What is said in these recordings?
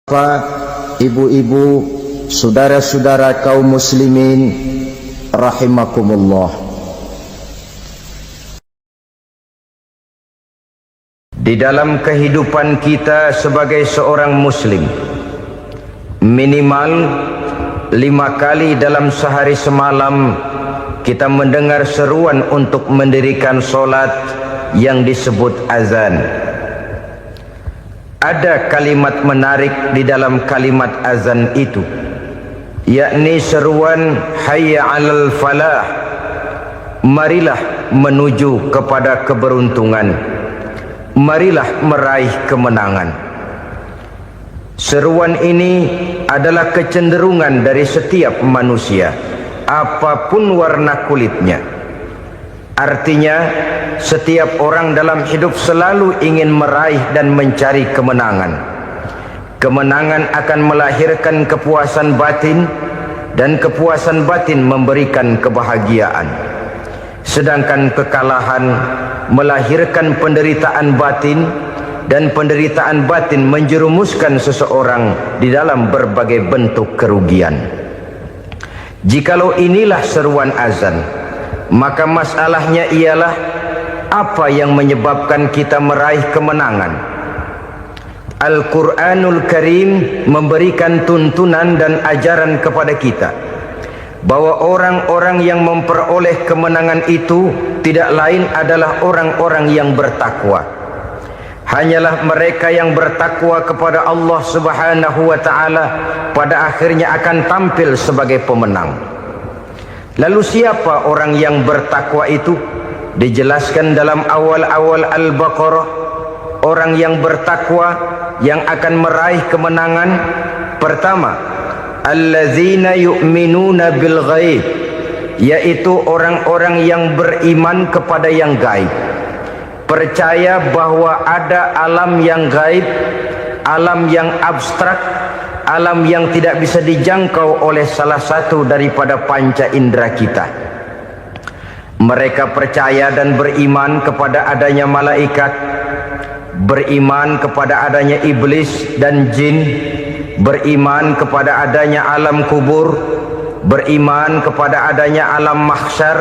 Bapak, ibu-ibu, saudara-saudara kaum muslimin rahimakumullah. Di dalam kehidupan kita sebagai seorang muslim, minimal 5 kali dalam sehari semalam kita mendengar seruan untuk mendirikan solat yang disebut azan. Ada kalimat menarik di dalam kalimat azan itu, yakni seruan hayya 'alal falah, marilah menuju kepada keberuntungan, marilah meraih kemenangan. Seruan ini adalah kecenderungan dari setiap manusia, apapun warna kulitnya. Artinya, setiap orang dalam hidup selalu ingin meraih dan mencari kemenangan. Kemenangan akan melahirkan kepuasan batin, dan kepuasan batin memberikan kebahagiaan. Sedangkan kekalahan melahirkan penderitaan batin, dan penderitaan batin menjerumuskan seseorang di dalam berbagai bentuk kerugian. Jikalau inilah seruan azan, maka masalahnya ialah apa yang menyebabkan kita meraih kemenangan. Al-Quranul Karim memberikan tuntunan dan ajaran kepada kita bahwa orang-orang yang memperoleh kemenangan itu tidak lain adalah orang-orang yang bertakwa. Hanyalah mereka yang bertakwa kepada Allah Subhanahu wa ta'ala pada akhirnya akan tampil sebagai pemenang. Lalu siapa orang yang bertakwa itu? Dijelaskan dalam awal-awal Al-Baqarah, orang yang bertakwa yang akan meraih kemenangan. Pertama, allazina yu'minuna bil ghaib, yaitu orang-orang yang beriman kepada yang gaib, percaya bahwa ada alam yang gaib, alam yang abstrak, alam yang tidak bisa dijangkau oleh salah satu daripada panca indera kita. Mereka percaya dan beriman kepada adanya malaikat, beriman kepada adanya iblis dan jin, beriman kepada adanya alam kubur, beriman kepada adanya alam mahsyar,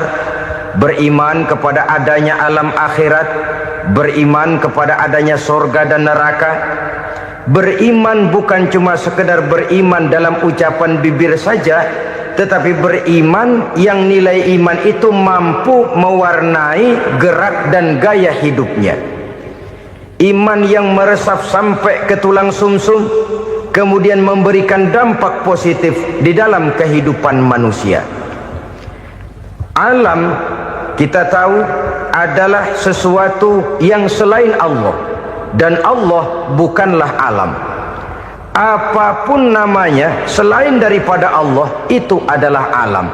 beriman kepada adanya alam akhirat, beriman kepada adanya surga dan neraka. Beriman bukan cuma sekedar beriman dalam ucapan bibir saja, tetapi beriman yang nilai iman itu mampu mewarnai gerak dan gaya hidupnya. Iman yang meresap sampai ke tulang sumsum, kemudian memberikan dampak positif di dalam kehidupan manusia. Alam, kita tahu, adalah sesuatu yang selain Allah, dan Allah bukanlah alam. Apapun namanya selain daripada Allah, itu adalah alam.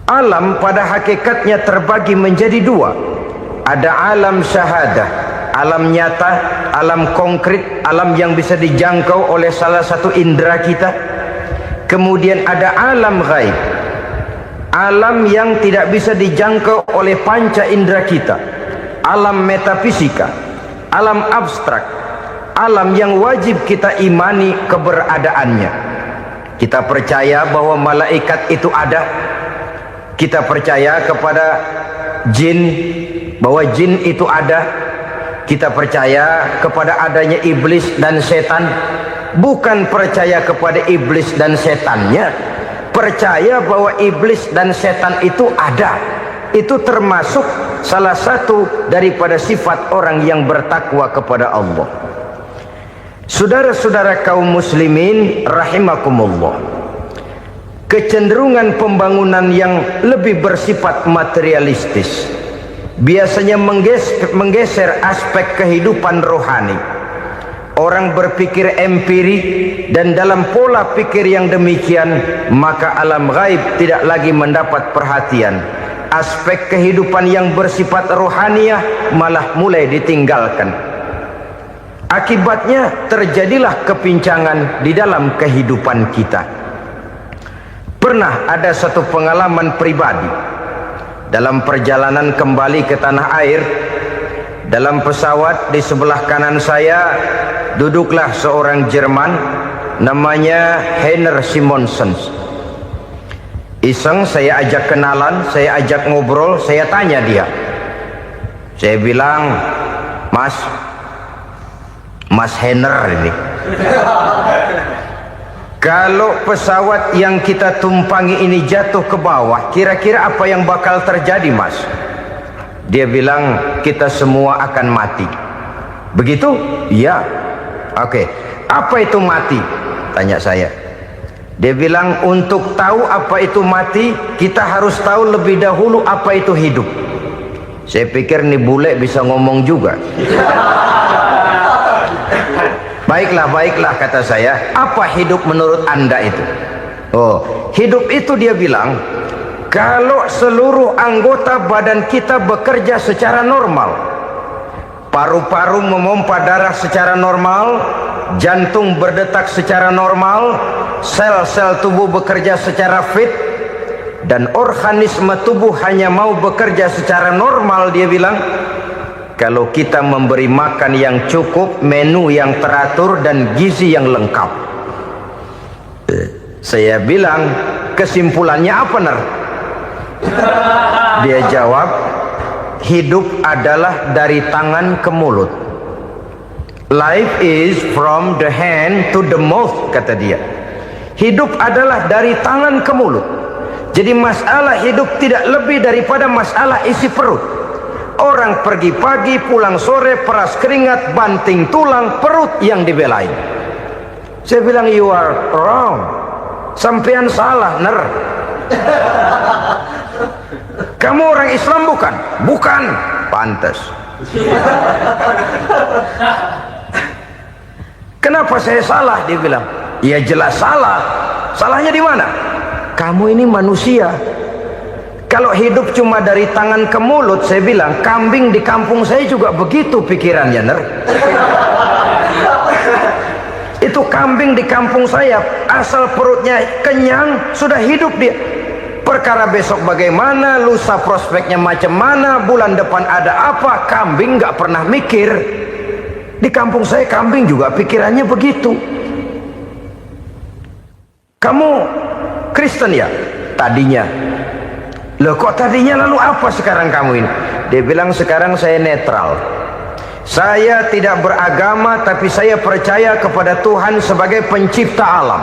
Alam pada hakikatnya terbagi menjadi dua. Ada alam syahadah, alam nyata, alam konkret, alam yang bisa dijangkau oleh salah satu indera kita. Kemudian ada alam ghaib, alam yang tidak bisa dijangkau oleh panca indera kita, alam metafisika, alam abstrak, alam yang wajib kita imani keberadaannya. Kita percaya bahwa malaikat itu ada. Kita percaya kepada jin, bahwa jin itu ada. Kita percaya kepada adanya iblis dan setan. Bukan percaya kepada iblis dan setannya, percaya bahwa iblis dan setan itu ada. Itu termasuk salah satu daripada sifat orang yang bertakwa kepada Allah. Saudara-saudara kaum muslimin rahimakumullah, kecenderungan pembangunan yang lebih bersifat materialistis biasanya menggeser aspek kehidupan rohani. Orang berpikir empiri, dan dalam pola pikir yang demikian, maka alam gaib tidak lagi mendapat perhatian. Aspek kehidupan yang bersifat rohaniah malah mulai ditinggalkan. Akibatnya terjadilah kepincangan di dalam kehidupan kita. Pernah ada satu pengalaman pribadi dalam perjalanan kembali ke tanah air. Dalam pesawat di sebelah kanan saya duduklah seorang Jerman namanya Heiner Simonsen. Iseng saya ajak kenalan, saya ajak ngobrol, saya tanya dia. Saya bilang, Mas Heiner ini, kalau pesawat yang kita tumpangi ini jatuh ke bawah, kira-kira apa yang bakal terjadi, Mas? Dia bilang, kita semua akan mati. Begitu? Iya. Oke. Apa itu mati? Tanya saya. Dia bilang, untuk tahu apa itu mati, kita harus tahu lebih dahulu apa itu hidup. Saya pikir nih bule bisa ngomong juga. Baiklah kata saya. Apa hidup menurut Anda itu? Oh, hidup itu dia bilang, kalau seluruh anggota badan kita bekerja secara normal, paru-paru memompa darah secara normal, jantung berdetak secara normal, sel-sel tubuh bekerja secara fit, dan organisme tubuh hanya mau bekerja secara normal, dia bilang, kalau kita memberi makan yang cukup, menu yang teratur, dan gizi yang lengkap. Saya bilang, kesimpulannya apa, Ner? Dia jawab, hidup adalah dari tangan ke mulut. Life is from the hand to the mouth, kata dia. Hidup adalah dari tangan ke mulut. Jadi masalah hidup tidak lebih daripada masalah isi perut. Orang pergi pagi, pulang sore, peras keringat, banting tulang, perut yang dibelain. Saya bilang, you are wrong. Sampean salah, Ner. Kamu orang Islam bukan? Bukan. Pantas. Kenapa saya salah? Dia bilang, ya jelas salah. Salahnya di mana? Kamu ini manusia. Kalau hidup cuma dari tangan ke mulut, saya bilang, kambing di kampung saya juga begitu pikirannya, Ner. Itu kambing di kampung saya, asal perutnya kenyang, sudah hidup dia. Perkara besok bagaimana, lusa prospeknya macam mana, bulan depan ada apa, kambing nggak pernah mikir. Di kampung saya kambing juga pikirannya begitu. Kamu Kristen ya? Tadinya. Loh kok tadinya, lalu apa sekarang kamu ini? Dia bilang, sekarang saya netral. Saya tidak beragama, tapi saya percaya kepada Tuhan sebagai pencipta alam.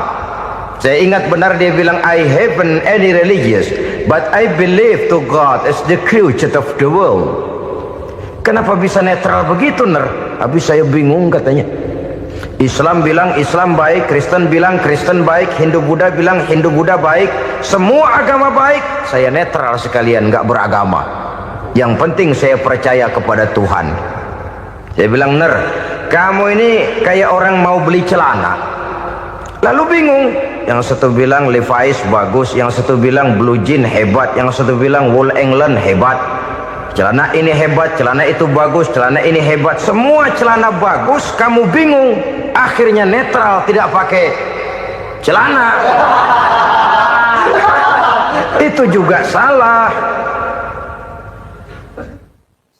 Saya ingat benar dia bilang, I haven't any religious, but I believe to God as the creator of the world. Kenapa bisa netral begitu, Ner? Habis saya bingung katanya. Islam bilang Islam baik, Kristen bilang Kristen baik, Hindu Buddha bilang Hindu Buddha baik, semua agama baik. Saya netral sekalian, nggak beragama. Yang penting saya percaya kepada Tuhan. Saya bilang, Ner, kamu ini kayak orang mau beli celana, lalu bingung. Yang satu bilang Levi's bagus, yang satu bilang Blue Jean hebat, yang satu bilang Wool England hebat. Celana ini hebat, celana itu bagus, celana ini hebat, semua celana bagus, kamu bingung. Akhirnya netral, tidak pakai celana. Itu juga salah.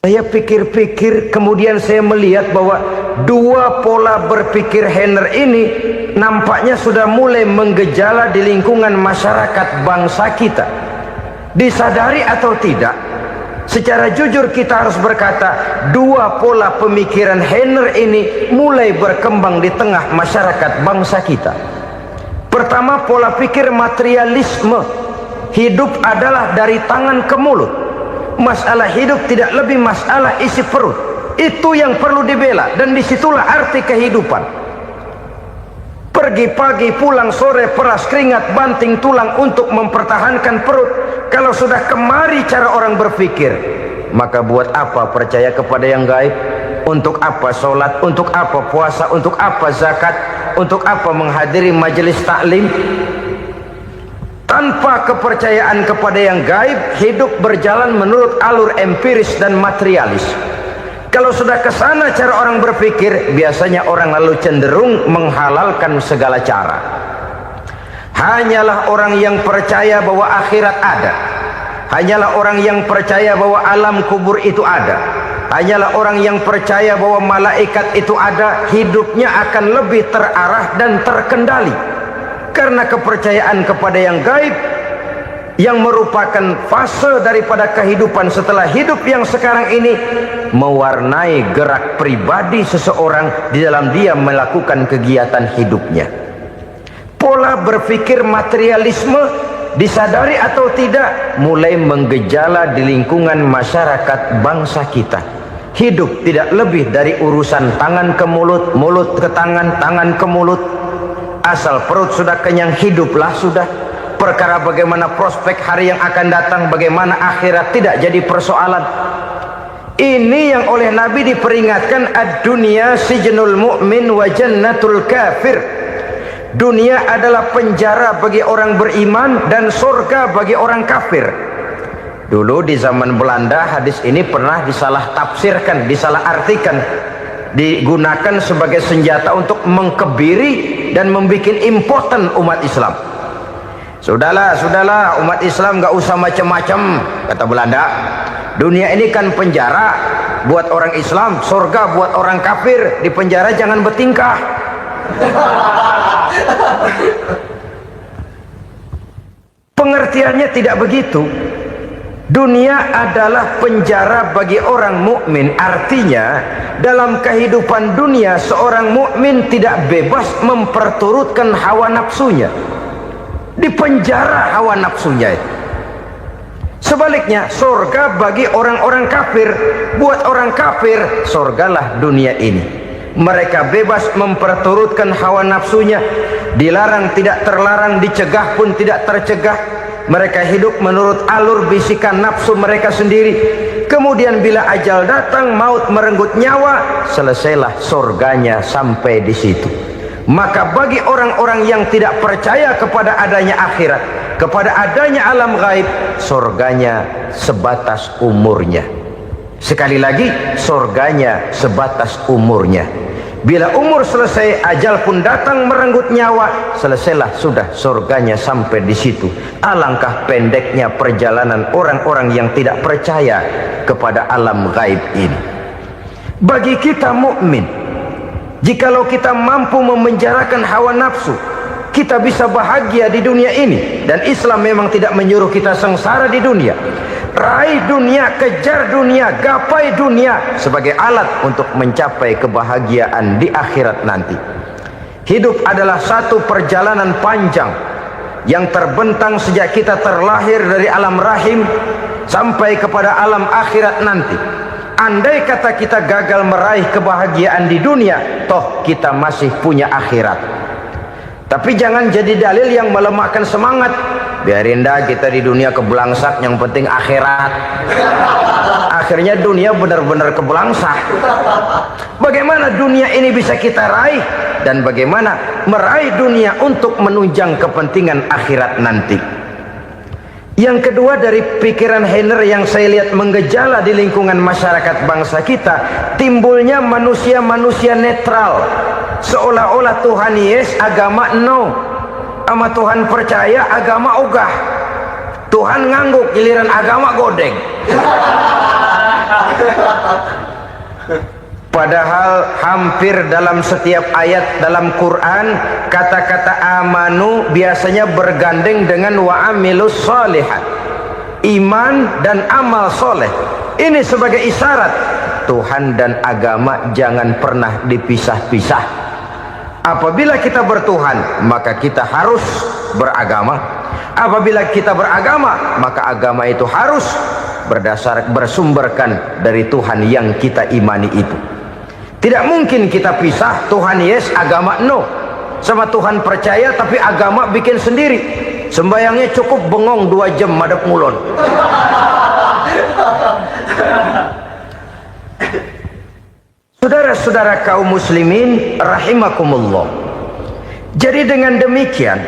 Saya pikir-pikir, kemudian saya melihat bahwa dua pola berpikir Heiner ini nampaknya sudah mulai menggejala di lingkungan masyarakat bangsa kita. Disadari atau tidak, secara jujur kita harus berkata, dua pola pemikiran Heiner ini mulai berkembang di tengah masyarakat bangsa kita. Pertama, pola pikir materialisme. Hidup adalah dari tangan ke mulut. Masalah hidup tidak lebih masalah isi perut. Itu yang perlu dibela, dan disitulah arti kehidupan. Pergi pagi, pulang sore, peras keringat, banting tulang untuk mempertahankan perut. Kalau sudah kemari cara orang berpikir, maka buat apa percaya kepada yang gaib? Untuk apa sholat? Untuk apa puasa? Untuk apa zakat? Untuk apa menghadiri majelis taklim? Tanpa kepercayaan kepada yang gaib, hidup berjalan menurut alur empiris dan materialis. Kalau sudah ke sana cara orang berpikir, biasanya orang lalu cenderung menghalalkan segala cara. Hanyalah orang yang percaya bahwa akhirat ada, hanyalah orang yang percaya bahwa alam kubur itu ada, hanyalah orang yang percaya bahwa malaikat itu ada, hidupnya akan lebih terarah dan terkendali. Karena kepercayaan kepada yang gaib, yang merupakan fase daripada kehidupan setelah hidup yang sekarang ini, mewarnai gerak pribadi seseorang di dalam dia melakukan kegiatan hidupnya. Pola berpikir materialisme, disadari atau tidak, mulai menggejala di lingkungan masyarakat bangsa kita. Hidup tidak lebih dari urusan tangan ke mulut, mulut ke tangan, tangan ke mulut. Asal perut sudah kenyang, hiduplah sudah. Perkara bagaimana prospek hari yang akan datang, bagaimana akhirat, tidak jadi persoalan. Ini yang oleh Nabi diperingatkan, ad-dunya sijnul mu'min wa jannatul kafir. Dunia adalah penjara bagi orang beriman dan surga bagi orang kafir. Dulu di zaman Belanda hadis ini pernah disalah tafsirkan, disalah artikan, digunakan sebagai senjata untuk mengkebiri dan membuat impoten umat Islam. Sudahlah umat Islam gak usah macam-macam, kata Belanda. Dunia ini kan penjara buat orang Islam, surga buat orang kafir. Di penjara jangan bertingkah. Pengertiannya tidak begitu. Dunia adalah penjara bagi orang mukmin. Artinya dalam kehidupan dunia seorang mukmin tidak bebas memperturutkan hawa nafsunya. Di penjara hawa nafsunya itu. Sebaliknya surga bagi orang-orang kafir. Buat orang kafir surgalah dunia ini. Mereka bebas memperturutkan hawa nafsunya, dilarang tidak terlarang, dicegah pun tidak tercegah. Mereka hidup menurut alur bisikan nafsu mereka sendiri. Kemudian bila ajal datang, maut merenggut nyawa, selesailah surganya sampai di situ. Maka bagi orang-orang yang tidak percaya kepada adanya akhirat, kepada adanya alam gaib, surganya sebatas umurnya. Sekali lagi, surganya sebatas umurnya. Bila umur selesai, ajal pun datang merenggut nyawa, selesailah sudah surganya sampai di situ. Alangkah pendeknya perjalanan orang-orang yang tidak percaya kepada alam gaib ini. Bagi kita mukmin, jikalau kita mampu memenjarakan hawa nafsu, kita bisa bahagia di dunia ini. Dan Islam memang tidak menyuruh kita sengsara di dunia. Raih dunia, kejar dunia, gapai dunia sebagai alat untuk mencapai kebahagiaan di akhirat nanti. Hidup adalah satu perjalanan panjang yang terbentang sejak kita terlahir dari alam rahim sampai kepada alam akhirat nanti. Andai kata kita gagal meraih kebahagiaan di dunia, toh kita masih punya akhirat. Tapi jangan jadi dalil yang melemahkan semangat. Biarin dah kita di dunia kebelangsak, yang penting akhirat. Akhirnya dunia benar-benar kebelangsak. Bagaimana dunia ini bisa kita raih, dan bagaimana meraih dunia untuk menunjang kepentingan akhirat nanti. Yang kedua, dari pikiran Heiner yang saya lihat menggejala di lingkungan masyarakat bangsa kita, timbulnya manusia-manusia netral. Seolah-olah Tuhan yes, agama no. Sama Tuhan percaya, agama ogah. Tuhan ngangguk, giliran agama godeng. Padahal hampir dalam setiap ayat dalam Quran, kata-kata amanu biasanya bergandeng dengan wa amilus sholihat. Iman dan amal soleh. Ini sebagai isyarat Tuhan dan agama jangan pernah dipisah-pisah. Apabila kita bertuhan, maka kita harus beragama. Apabila kita beragama, maka agama itu harus bersumberkan dari Tuhan yang kita imani itu. Tidak mungkin kita pisah, Tuhan yes, agama no. Sama Tuhan percaya tapi agama bikin sendiri. Sembayangnya cukup bengong 2 jam madep ngulon. Saudara-saudara kaum muslimin rahimakumullah. Jadi dengan demikian,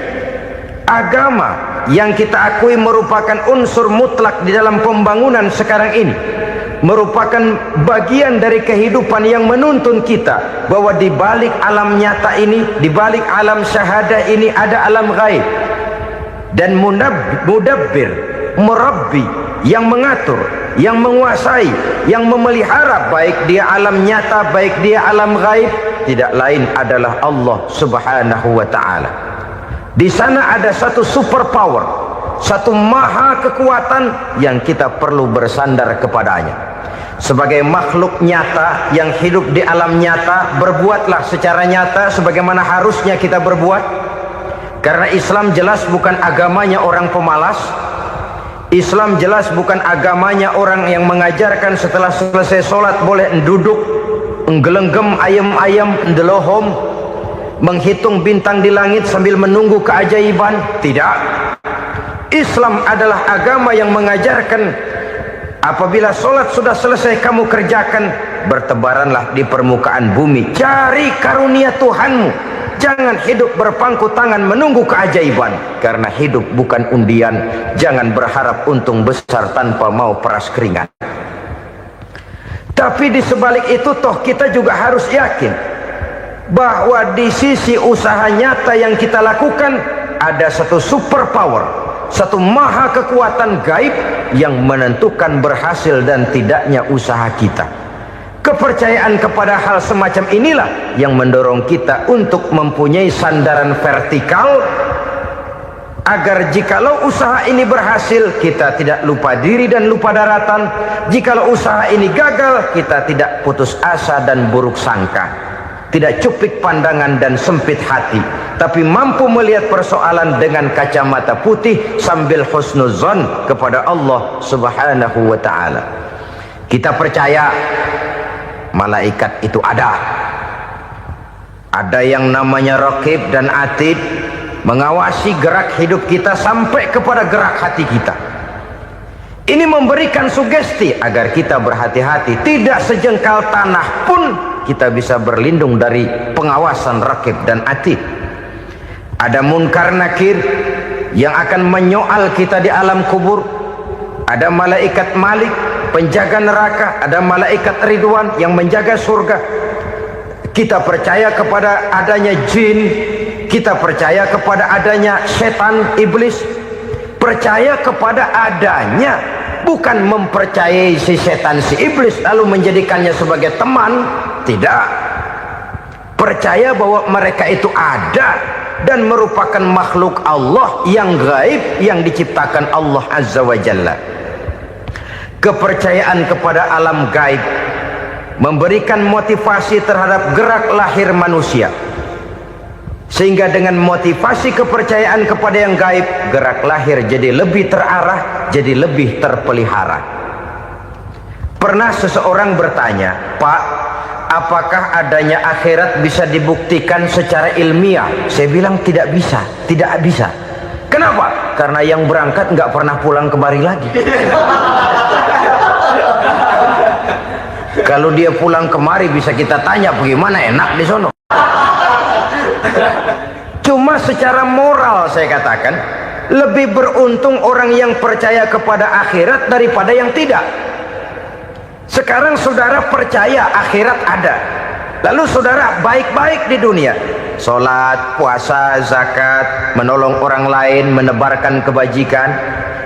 agama yang kita akui merupakan unsur mutlak di dalam pembangunan sekarang ini, merupakan bagian dari kehidupan yang menuntun kita bahwa di balik alam nyata ini, di balik alam syahadah ini ada alam gaib. Dan mudabbir, murabbi yang mengatur, yang menguasai, yang memelihara, baik dia alam nyata, baik dia alam gaib, tidak lain adalah Allah Subhanahu wa ta'ala. Di sana ada satu super power, satu maha kekuatan yang kita perlu bersandar kepadanya. Sebagai makhluk nyata yang hidup di alam nyata, berbuatlah secara nyata sebagaimana harusnya kita berbuat. Karena Islam jelas bukan agamanya orang pemalas. Islam jelas bukan agamanya orang yang mengajarkan setelah selesai sholat boleh duduk, nggelenggem ayam-ayam, ndelohom, menghitung bintang di langit sambil menunggu keajaiban. Tidak. Islam adalah agama yang mengajarkan apabila sholat sudah selesai kamu kerjakan, bertebaranlah di permukaan bumi, cari karunia Tuhanmu. Jangan hidup berpangku tangan menunggu keajaiban, karena hidup bukan undian. Jangan berharap untung besar tanpa mau peras keringat. Tapi di sebalik itu toh kita juga harus yakin bahwa di sisi usaha nyata yang kita lakukan ada satu super power, satu maha kekuatan gaib yang menentukan berhasil dan tidaknya usaha kita. Kepercayaan kepada hal semacam inilah yang mendorong kita untuk mempunyai sandaran vertikal, agar jikalau usaha ini berhasil, kita tidak lupa diri dan lupa daratan. Jikalau usaha ini gagal, kita tidak putus asa dan buruk sangka, tidak cupik pandangan dan sempit hati, tapi mampu melihat persoalan dengan kacamata putih sambil husnuzon kepada Allah Subhanahu wa ta'ala. Kita percaya malaikat itu ada yang namanya Raqib dan Atid, mengawasi gerak hidup kita sampai kepada gerak hati kita. Ini memberikan sugesti agar kita berhati-hati, tidak sejengkal tanah pun kita bisa berlindung dari pengawasan Raqib dan Atid. Ada munkar nakir yang akan menyoal kita di alam kubur. Ada malaikat Malik, penjaga neraka. Ada malaikat Ridwan yang menjaga surga. Kita percaya kepada adanya jin, kita percaya kepada adanya setan, iblis. Percaya kepada adanya, bukan mempercayai si setan, si iblis lalu menjadikannya sebagai teman. Tidak. Percaya bahwa mereka itu ada dan merupakan makhluk Allah yang gaib yang diciptakan Allah Azza wa Jalla. Kepercayaan kepada alam gaib memberikan motivasi terhadap gerak lahir manusia, sehingga dengan motivasi kepercayaan kepada yang gaib, gerak lahir jadi lebih terarah, jadi lebih terpelihara. Pernah seseorang bertanya, "Pak, apakah adanya akhirat bisa dibuktikan secara ilmiah?" Saya bilang tidak bisa, tidak bisa. Kenapa? Karena yang berangkat nggak pernah pulang kemari lagi. Kalau dia pulang kemari bisa kita tanya bagaimana enak di sono. Cuma secara moral saya katakan, lebih beruntung orang yang percaya kepada akhirat daripada yang tidak. Sekarang saudara percaya akhirat ada, lalu saudara baik-baik di dunia, sholat, puasa, zakat, menolong orang lain, menebarkan kebajikan.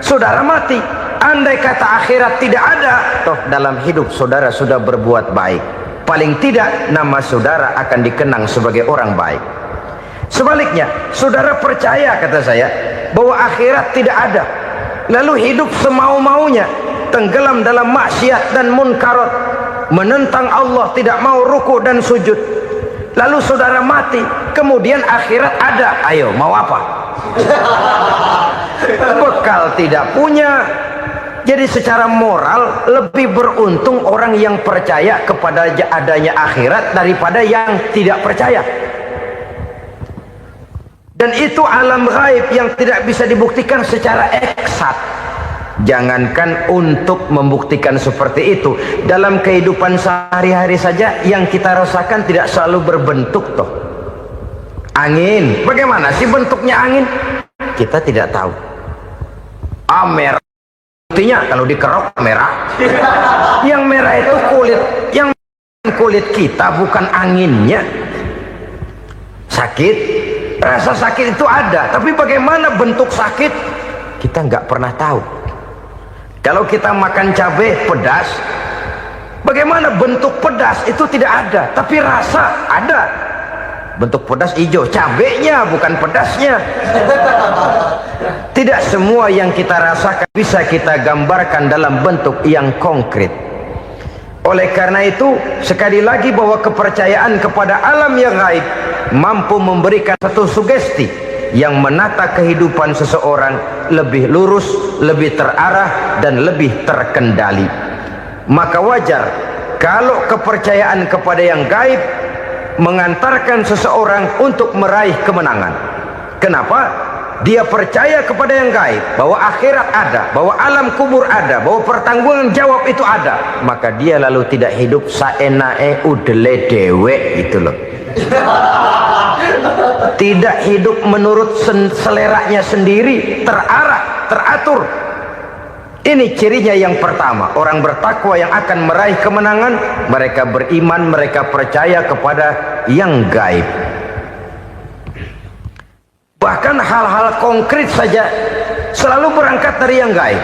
Saudara mati, andai kata akhirat tidak ada, toh dalam hidup saudara sudah berbuat baik, paling tidak nama saudara akan dikenang sebagai orang baik. Sebaliknya, saudara percaya, kata saya, bahwa akhirat tidak ada, lalu hidup semau-maunya, tenggelam dalam maksiat dan munkarat, menentang Allah, tidak mau ruku dan sujud, lalu saudara mati, kemudian akhirat ada. Ayo, mau apa? Bekal tidak punya. Jadi secara moral lebih beruntung orang yang percaya kepada adanya akhirat daripada yang tidak percaya. Dan itu alam gaib yang tidak bisa dibuktikan secara eksat. Jangankan untuk membuktikan seperti itu, dalam kehidupan sehari-hari saja yang kita rasakan tidak selalu berbentuk toh. Angin, bagaimana sih bentuknya angin? Kita tidak tahu. Merah, buktinya kalau dikerok merah. Yang merah itu kulit, yang kulit kita bukan anginnya. Sakit, rasa sakit itu ada, tapi bagaimana bentuk sakit kita nggak pernah tahu. Kalau kita makan cabai pedas, bagaimana bentuk pedas itu tidak ada, tapi rasa ada. Bentuk pedas hijau, cabenya bukan pedasnya. Tidak semua yang kita rasakan bisa kita gambarkan dalam bentuk yang konkret. Oleh karena itu, sekali lagi bahwa kepercayaan kepada alam yang gaib mampu memberikan satu sugesti yang menata kehidupan seseorang lebih lurus, lebih terarah, dan lebih terkendali. Maka wajar kalau kepercayaan kepada yang gaib mengantarkan seseorang untuk meraih kemenangan. Kenapa? Dia percaya kepada yang gaib, bahwa akhirat ada, bahwa alam kubur ada, bahwa pertanggungan jawab itu ada. Maka dia lalu tidak hidup saenae udele dewe, itu loh. Tidak hidup menurut seleranya sendiri, terarah, teratur. Ini cirinya yang pertama. Orang bertakwa yang akan meraih kemenangan, mereka beriman, mereka percaya kepada yang gaib. Bahkan hal-hal konkret saja selalu berangkat dari yang gaib.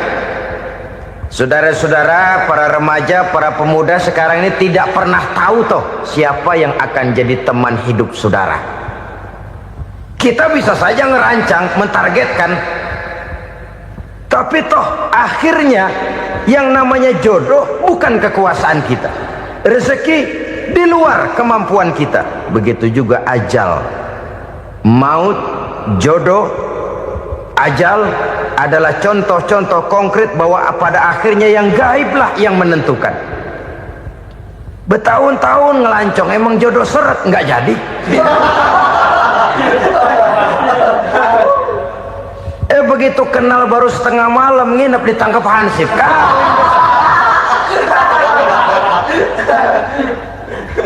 Saudara-saudara, para remaja, para pemuda sekarang ini tidak pernah tahu toh siapa yang akan jadi teman hidup saudara. Kita bisa saja ngerancang, mentargetkan, tapi toh akhirnya yang namanya jodoh bukan kekuasaan kita. Rezeki di luar kemampuan kita. Begitu juga ajal, maut, jodoh, ajal adalah contoh-contoh konkret bahwa pada akhirnya yang gaiblah yang menentukan. Bertahun-tahun ngelancong, emang jodoh seret, nggak jadi. Begitu kenal baru setengah malam nginep ditangkap hansip.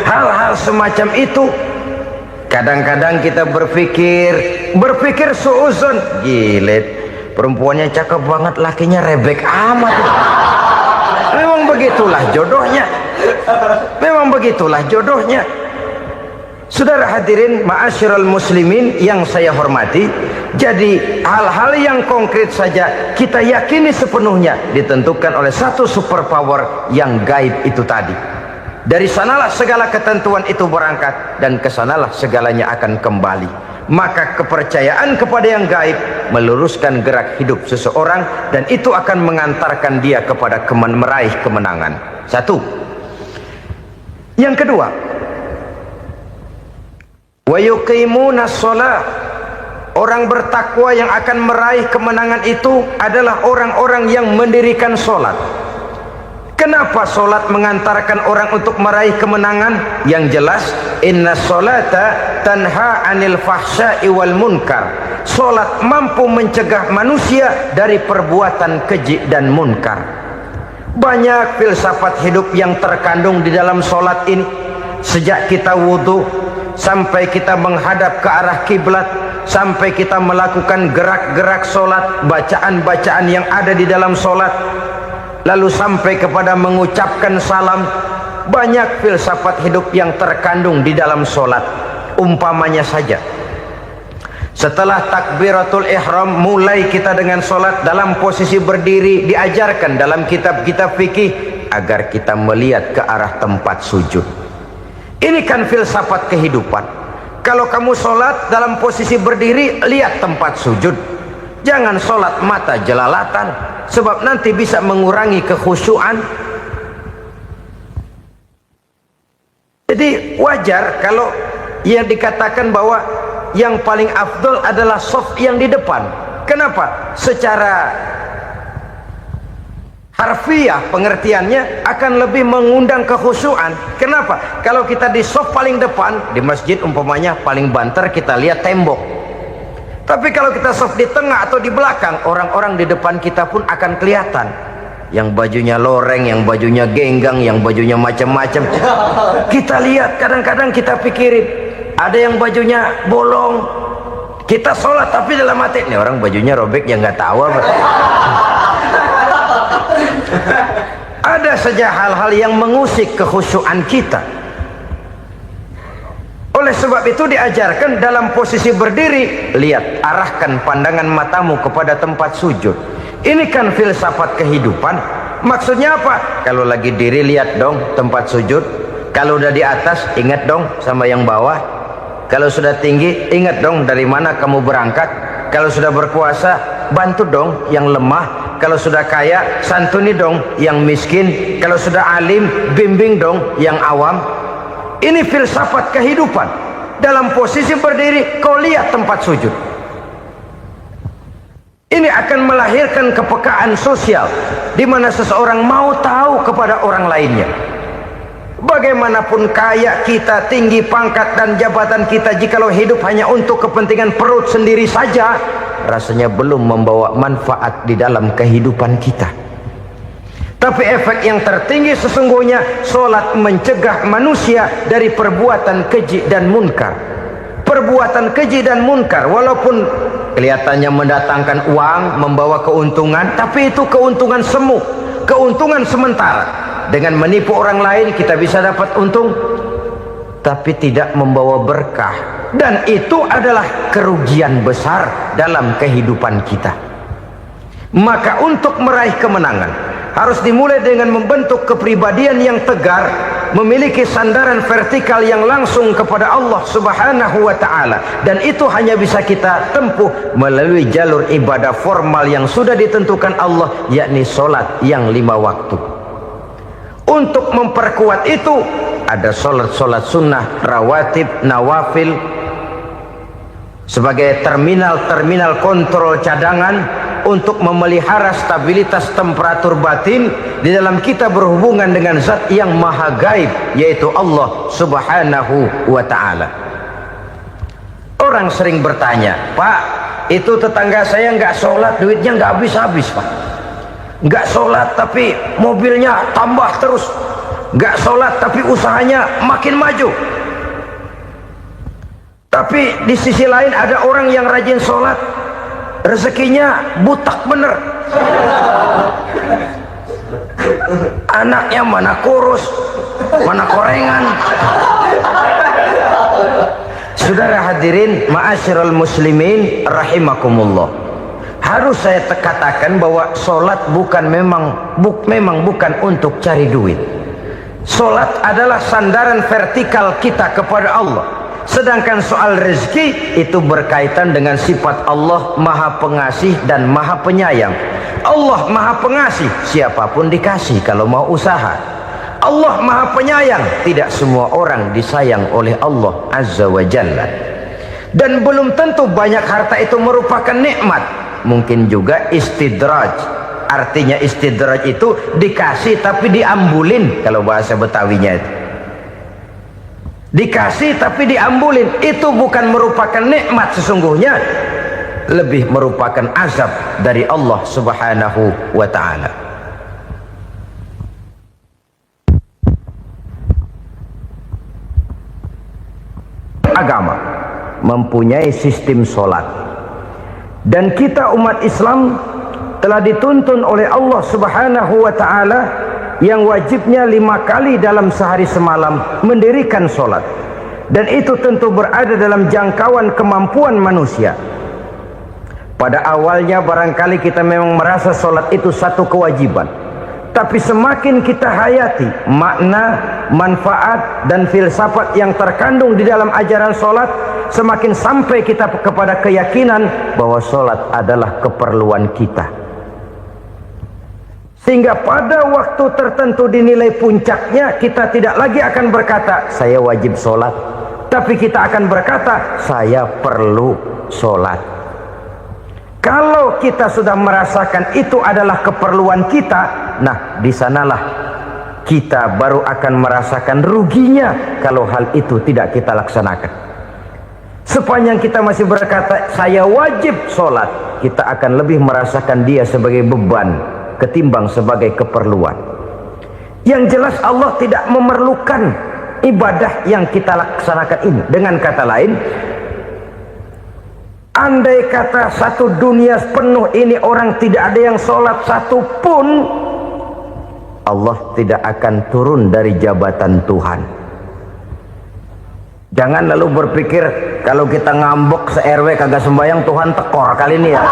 Hal-hal semacam itu kadang-kadang kita berpikir suuzon, gilet, perempuannya cakep banget, lakinya rebek amat. Memang begitulah jodohnya. Memang begitulah jodohnya. Saudara hadirin ma'asyiral muslimin yang saya hormati, jadi hal-hal yang konkret saja kita yakini sepenuhnya ditentukan oleh satu superpower yang gaib itu tadi. Dari sanalah segala ketentuan itu berangkat, dan kesanalah segalanya akan kembali. Maka kepercayaan kepada yang gaib meluruskan gerak hidup seseorang, dan itu akan mengantarkan dia kepada meraih kemenangan. Satu. Yang kedua, wa yuqimuna shalah. Orang bertakwa yang akan meraih kemenangan itu adalah orang-orang yang mendirikan sholat. Kenapa sholat mengantarkan orang untuk meraih kemenangan? Yang jelas, inna sholata tanha anil fahsya'i wal munkar. Sholat mampu mencegah manusia dari perbuatan keji dan munkar. Banyak filsafat hidup yang terkandung di dalam sholat ini. Sejak kita wudhu sampai kita menghadap ke arah kiblat, sampai kita melakukan gerak-gerak sholat, bacaan-bacaan yang ada di dalam sholat, lalu sampai kepada mengucapkan salam. Banyak filsafat hidup yang terkandung di dalam sholat. Umpamanya saja, setelah takbiratul ihram, mulai kita dengan sholat dalam posisi berdiri. Diajarkan dalam kitab-kitab fikih agar kita melihat ke arah tempat sujud. Ini kan filsafat kehidupan. Kalau kamu sholat dalam posisi berdiri, lihat tempat sujud. Jangan sholat mata jelalatan, sebab nanti bisa mengurangi kekhusyuan. Jadi wajar kalau yang dikatakan bahwa yang paling afdol adalah shaf yang di depan. Kenapa? Secara harfiah pengertiannya akan lebih mengundang kekhusyuan. Kenapa? Kalau kita di shaf paling depan di masjid umpamanya, paling banter kita lihat tembok. Tapi kalau kita shaf di tengah atau di belakang, orang-orang di depan kita pun akan kelihatan. Yang bajunya loreng, yang bajunya genggang, yang bajunya macam-macam. Kita lihat, kadang-kadang kita pikirin, ada yang bajunya bolong. Kita sholat tapi dalam hati, nih orang bajunya robek, yang nggak tahu apa. Ada saja hal-hal yang mengusik kekhusyuan kita. Oleh sebab itu diajarkan dalam posisi berdiri, lihat, arahkan pandangan matamu kepada tempat sujud. Ini kan filsafat kehidupan. Maksudnya apa? Kalau lagi diri lihat dong tempat sujud. Kalau udah di atas ingat dong sama yang bawah. Kalau sudah tinggi ingat dong dari mana kamu berangkat. Kalau sudah berkuasa bantu dong yang lemah. Kalau sudah kaya santuni dong yang miskin. Kalau sudah alim bimbing dong yang awam. Ini filsafat kehidupan. Dalam posisi berdiri kau lihat tempat sujud. Ini akan melahirkan kepekaan sosial di mana seseorang mau tahu kepada orang lainnya. Bagaimanapun kaya kita, tinggi pangkat dan jabatan kita, jikalau hidup hanya untuk kepentingan perut sendiri saja, rasanya belum membawa manfaat di dalam kehidupan kita. Tapi efek yang tertinggi sesungguhnya, solat mencegah manusia dari perbuatan keji dan munkar. Perbuatan keji dan munkar walaupun kelihatannya mendatangkan uang, membawa keuntungan, tapi itu keuntungan semu, keuntungan sementara. Dengan menipu orang lain kita bisa dapat untung, tapi tidak membawa berkah. Dan itu adalah kerugian besar dalam kehidupan kita. Maka untuk meraih kemenangan harus dimulai dengan membentuk kepribadian yang tegar, memiliki sandaran vertikal yang langsung kepada Allah Subhanahu wa ta'ala. Dan itu hanya bisa kita tempuh melalui jalur ibadah formal yang sudah ditentukan Allah, yakni solat yang 5 waktu. Untuk memperkuat itu ada solat-solat sunnah, rawatib, nawafil sebagai terminal-terminal kontrol cadangan untuk memelihara stabilitas temperatur batin di dalam kita berhubungan dengan zat yang maha gaib, yaitu Allah Subhanahu wa ta'ala. Orang sering bertanya, Pak, itu tetangga saya nggak sholat, duitnya nggak habis-habis, Pak. Nggak sholat tapi mobilnya tambah terus. Nggak sholat tapi usahanya makin maju. Tapi di sisi lain ada orang yang rajin sholat, rezekinya butak bener. Anaknya mana kurus, mana korengan. Saudara hadirin ma'asyiral muslimin rahimakumullah. Harus saya katakan bahwa solat memang bukan untuk cari duit. Solat adalah sandaran vertikal kita kepada Allah. Sedangkan soal rezeki itu berkaitan dengan sifat Allah maha pengasih dan maha penyayang. Allah maha pengasih, siapapun dikasih kalau mau usaha. Allah maha penyayang, tidak semua orang disayang oleh Allah Azza wa Jalla. Dan belum tentu banyak harta itu merupakan nikmat. Mungkin juga istidraj. Artinya istidraj itu dikasih tapi diambulin, kalau bahasa Betawinya itu. Dikasih tapi diambulin, itu bukan merupakan nikmat sesungguhnya, lebih merupakan azab dari Allah Subhanahu wa ta'ala. Agama mempunyai sistem solat. Dan kita umat Islam telah dituntun oleh Allah Subhanahu wa ta'ala yang wajibnya 5 kali dalam sehari semalam mendirikan solat. Dan itu tentu berada dalam jangkauan kemampuan manusia. Pada awalnya barangkali kita memang merasa solat itu satu kewajiban. Tapi semakin kita hayati makna, manfaat dan filsafat yang terkandung di dalam ajaran solat, semakin sampai kita kepada keyakinan bahwa solat adalah keperluan kita. Sehingga pada waktu tertentu dinilai puncaknya, kita tidak lagi akan berkata saya wajib solat, tapi kita akan berkata saya perlu solat. Kalau kita sudah merasakan itu adalah keperluan kita, nah di sanalah kita baru akan merasakan ruginya kalau hal itu tidak kita laksanakan. Sepanjang kita masih berkata saya wajib sholat, kita akan lebih merasakan dia sebagai beban ketimbang sebagai keperluan. Yang jelas Allah tidak memerlukan ibadah yang kita laksanakan ini. Dengan kata lain, andai kata satu dunia penuh ini orang tidak ada yang sholat satu pun, Allah tidak akan turun dari jabatan Tuhan. Jangan lalu berpikir kalau kita ngambek se-RW kagak sembahyang Tuhan tekor kali ini ya.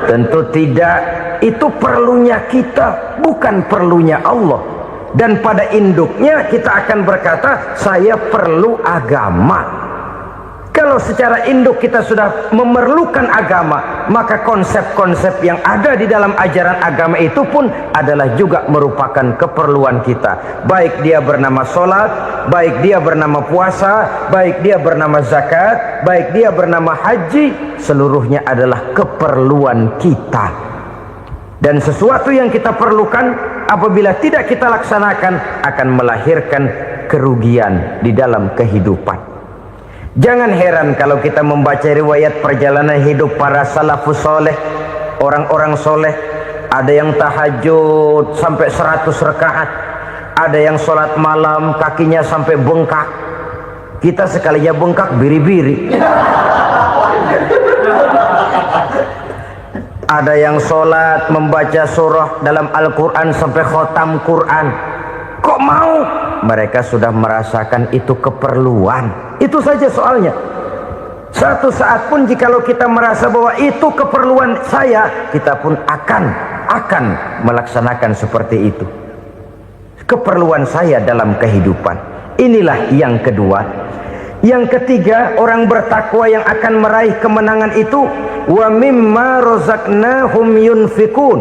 Tentu tidak. Itu perlunya kita, bukan perlunya Allah. Dan pada induknya kita akan berkata, saya perlu agama. Kalau secara induk kita sudah memerlukan agama, maka konsep-konsep yang ada di dalam ajaran agama itu pun adalah juga merupakan keperluan kita. Baik dia bernama sholat, baik dia bernama puasa, baik dia bernama zakat, baik dia bernama haji, seluruhnya adalah keperluan kita. Dan sesuatu yang kita perlukan apabila tidak kita laksanakan akan melahirkan kerugian di dalam kehidupan. Jangan heran kalau kita membaca riwayat perjalanan hidup para salafus soleh, orang-orang soleh. Ada yang tahajud sampai 100 rakaat, ada yang sholat malam kakinya sampai bengkak. Kita sekalinya bengkak biri-biri. Ada yang sholat membaca surah dalam Al-Quran sampai khotam Quran. Kok mau? Mereka sudah merasakan itu keperluan. Itu saja soalnya. Satu saat pun jikalau kita merasa bahwa itu keperluan saya, kita pun akan melaksanakan seperti itu. Keperluan saya dalam kehidupan. Inilah yang kedua. Yang ketiga, orang bertakwa yang akan meraih kemenangan itu, wa mimma razaqnahum yunfikun.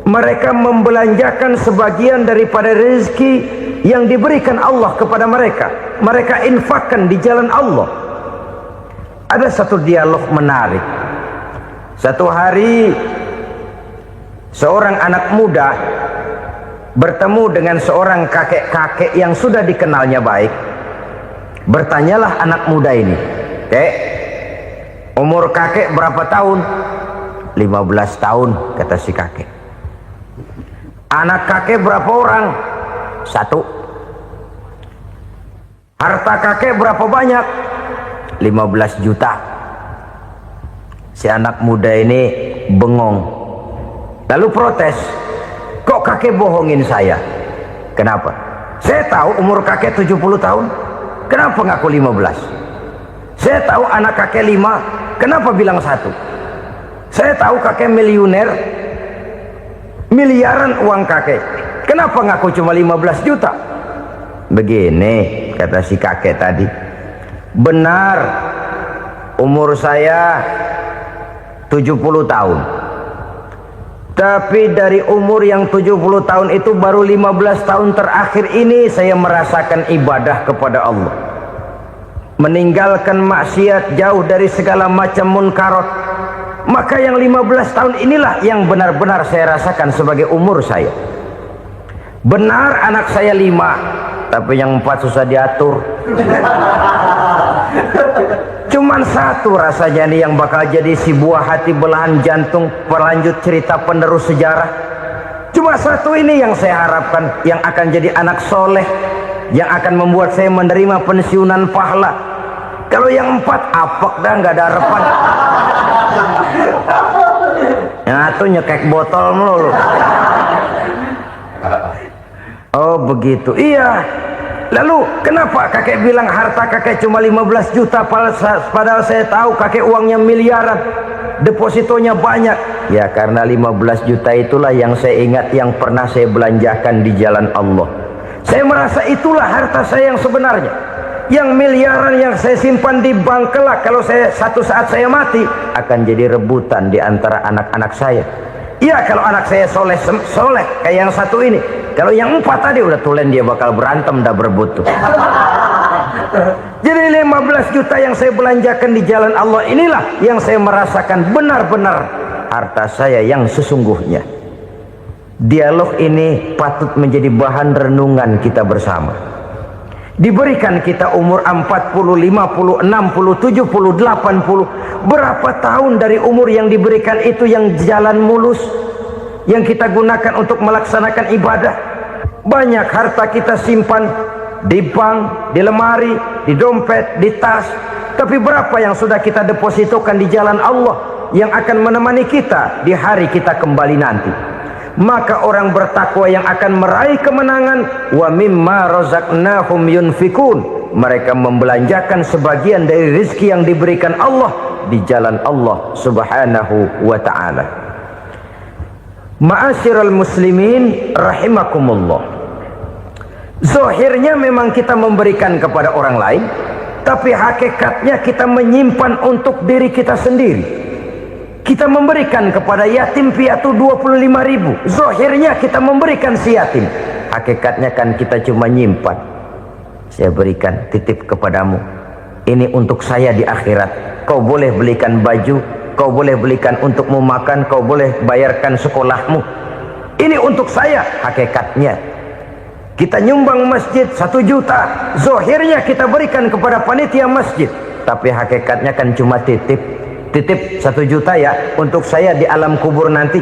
Mereka membelanjakan sebagian daripada rezeki yang diberikan Allah kepada mereka. Mereka infakkan di jalan Allah. Ada satu dialog menarik. Satu hari seorang anak muda bertemu dengan seorang kakek-kakek yang sudah dikenalnya baik. Bertanyalah anak muda ini, "Kek, umur kakek berapa tahun?" 15 tahun, kata si kakek. "Anak kakek berapa orang?" 1. "Harta kakek berapa banyak?" 15 juta. Si anak muda ini bengong, lalu protes, "Kok kakek bohongin saya?" "Kenapa?" "Saya tahu umur kakek 70 tahun. Kenapa ngaku 15? Saya tahu anak kakek 5. Kenapa bilang 1? Saya tahu kakek miliuner, miliaran uang kakek. Kenapa ngaku cuma 15 juta? Begini, kata si kakek tadi. Benar, umur saya 70 tahun. Tapi dari umur yang 70 tahun itu baru 15 tahun terakhir ini saya merasakan ibadah kepada Allah. Meninggalkan maksiat, jauh dari segala macam munkarat. Maka yang 15 tahun inilah yang benar-benar saya rasakan sebagai umur saya. Benar anak saya 5, tapi yang 4 susah diatur. Cuman 1 rasanya nih yang bakal jadi si buah hati belahan jantung pelanjut cerita penerus sejarah. Cuma 1 ini yang saya harapkan, yang akan jadi anak soleh, yang akan membuat saya menerima pensiunan pahala. Kalau yang 4 apek dah, nggak ada harapan. Yang 1 nyekek botol melulu. Oh begitu, iya. Lalu kenapa kakek bilang harta kakek cuma 15 juta padahal saya tahu kakek uangnya miliaran, depositonya banyak? Ya karena 15 juta itulah yang saya ingat yang pernah saya belanjakan di jalan Allah. Saya merasa itulah harta saya yang sebenarnya. Yang miliaran yang saya simpan di bank kelak, kalau satu saat saya mati, akan jadi rebutan di antara anak-anak saya. Iya kalau anak saya soleh kayak yang 1 ini. Kalau yang 4 tadi udah tulen dia bakal berantem dah berebut tuh. Jadi 15 juta yang saya belanjakan di jalan Allah inilah yang saya merasakan benar-benar harta saya yang sesungguhnya. Dialog ini patut menjadi bahan renungan kita bersama. Diberikan kita umur 40, 50, 60, 70, 80. Berapa tahun dari umur yang diberikan itu yang jalan mulus, yang kita gunakan untuk melaksanakan ibadah? Banyak harta kita simpan di bank, di lemari, di dompet, di tas. Tapi berapa yang sudah kita depositokan di jalan Allah yang akan menemani kita di hari kita kembali nanti? Maka orang bertakwa yang akan meraih kemenangan, wa mimma razaqnahum yunfikun. Mereka membelanjakan sebagian dari rezeki yang diberikan Allah di jalan Allah subhanahu wa ta'ala. Ma'asyiral muslimin rahimakumullah, zahirnya memang kita memberikan kepada orang lain, tapi hakikatnya kita menyimpan untuk diri kita sendiri. Kita memberikan kepada yatim piatu 25.000, zahirnya kita memberikan si yatim, hakikatnya kan kita cuma nyimpan. Saya berikan, titip kepadamu, ini untuk saya di akhirat. Kau boleh belikan baju, kau boleh belikan untukmu makan, kau boleh bayarkan sekolahmu, ini untuk saya. Hakikatnya kita nyumbang masjid 1 juta, zahirnya kita berikan kepada panitia masjid, tapi hakikatnya kan cuma titip 1 juta ya, untuk saya di alam kubur nanti.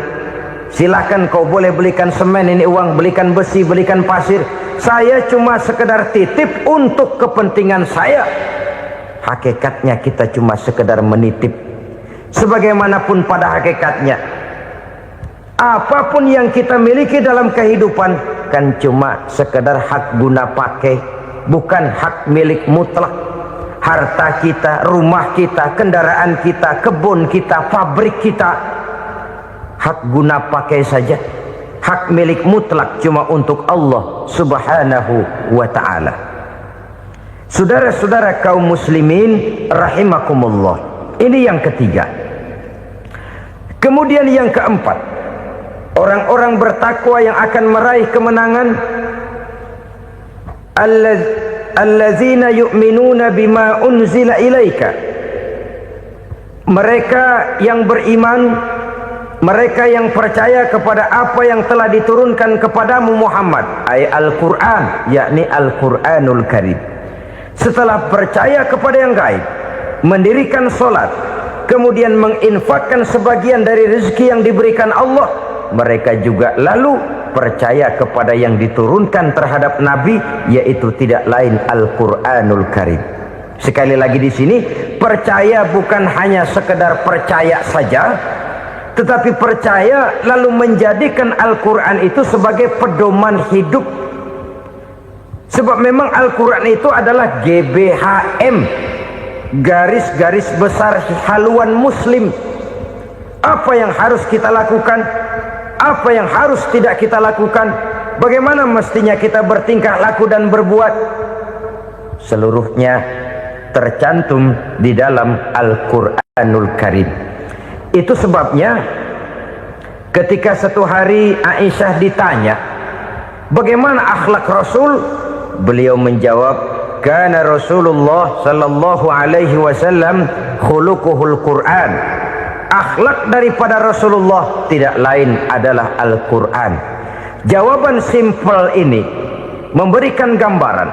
Silakan kau boleh belikan semen, ini uang, belikan besi, belikan pasir, saya cuma sekedar titip untuk kepentingan saya. Hakikatnya kita cuma sekedar menitip. Sebagaimanapun pada hakikatnya, apapun yang kita miliki dalam kehidupan kan cuma sekedar hak guna pakai, bukan hak milik mutlak. Harta kita, rumah kita, kendaraan kita, kebun kita, pabrik kita, hak guna pakai saja. Hak milik mutlak cuma untuk Allah subhanahu wa ta'ala. Saudara-saudara kaum muslimin rahimakumullah, ini yang ketiga. Kemudian yang keempat, orang-orang bertakwa yang akan meraih kemenangan, allazina yu'minuna bima unzila ilaika, mereka yang beriman, mereka yang percaya kepada apa yang telah diturunkan kepadamu Muhammad, ay Al-Quran, yakni Al-Quranul Karim. Setelah percaya kepada yang gaib, mendirikan solat, kemudian menginfakkan sebagian dari rezeki yang diberikan Allah, mereka juga lalu percaya kepada yang diturunkan terhadap Nabi, yaitu tidak lain Al-Quranul Karim. Sekali lagi di sini, percaya bukan hanya sekedar percaya saja, tetapi percaya lalu menjadikan Al-Quran itu sebagai pedoman hidup. Sebab memang Al-Quran itu adalah GBHM, garis-garis besar haluan muslim. Apa yang harus kita lakukan, apa yang harus tidak kita lakukan, bagaimana mestinya kita bertingkah laku dan berbuat, seluruhnya tercantum di dalam Al-Quranul Karim. Itu sebabnya ketika satu hari Aisyah ditanya bagaimana akhlak Rasul, beliau menjawab, kana Rasulullah sallallahu alaihi wasallam khuluquhul Quran. Akhlak daripada Rasulullah tidak lain adalah Al-Quran. Jawaban simpel ini memberikan gambaran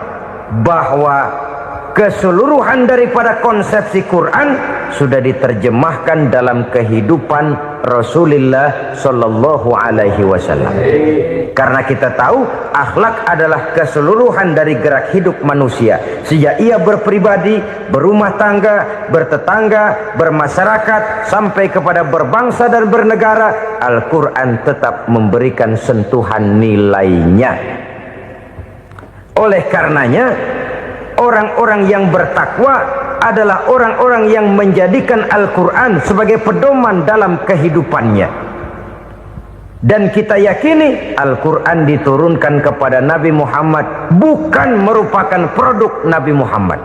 bahwa keseluruhan daripada konsepsi Quran sudah diterjemahkan dalam kehidupan Rasulullah sallallahu alaihi wasallam. Karena kita tahu akhlak adalah keseluruhan dari gerak hidup manusia, sejak ia berpribadi, berumah tangga, bertetangga, bermasyarakat, sampai kepada berbangsa dan bernegara. Al-Quran tetap memberikan sentuhan nilainya. Oleh karenanya, orang-orang yang bertakwa adalah orang-orang yang menjadikan Al-Quran sebagai pedoman dalam kehidupannya. Dan kita yakini Al-Quran diturunkan kepada Nabi Muhammad, bukan merupakan produk Nabi Muhammad.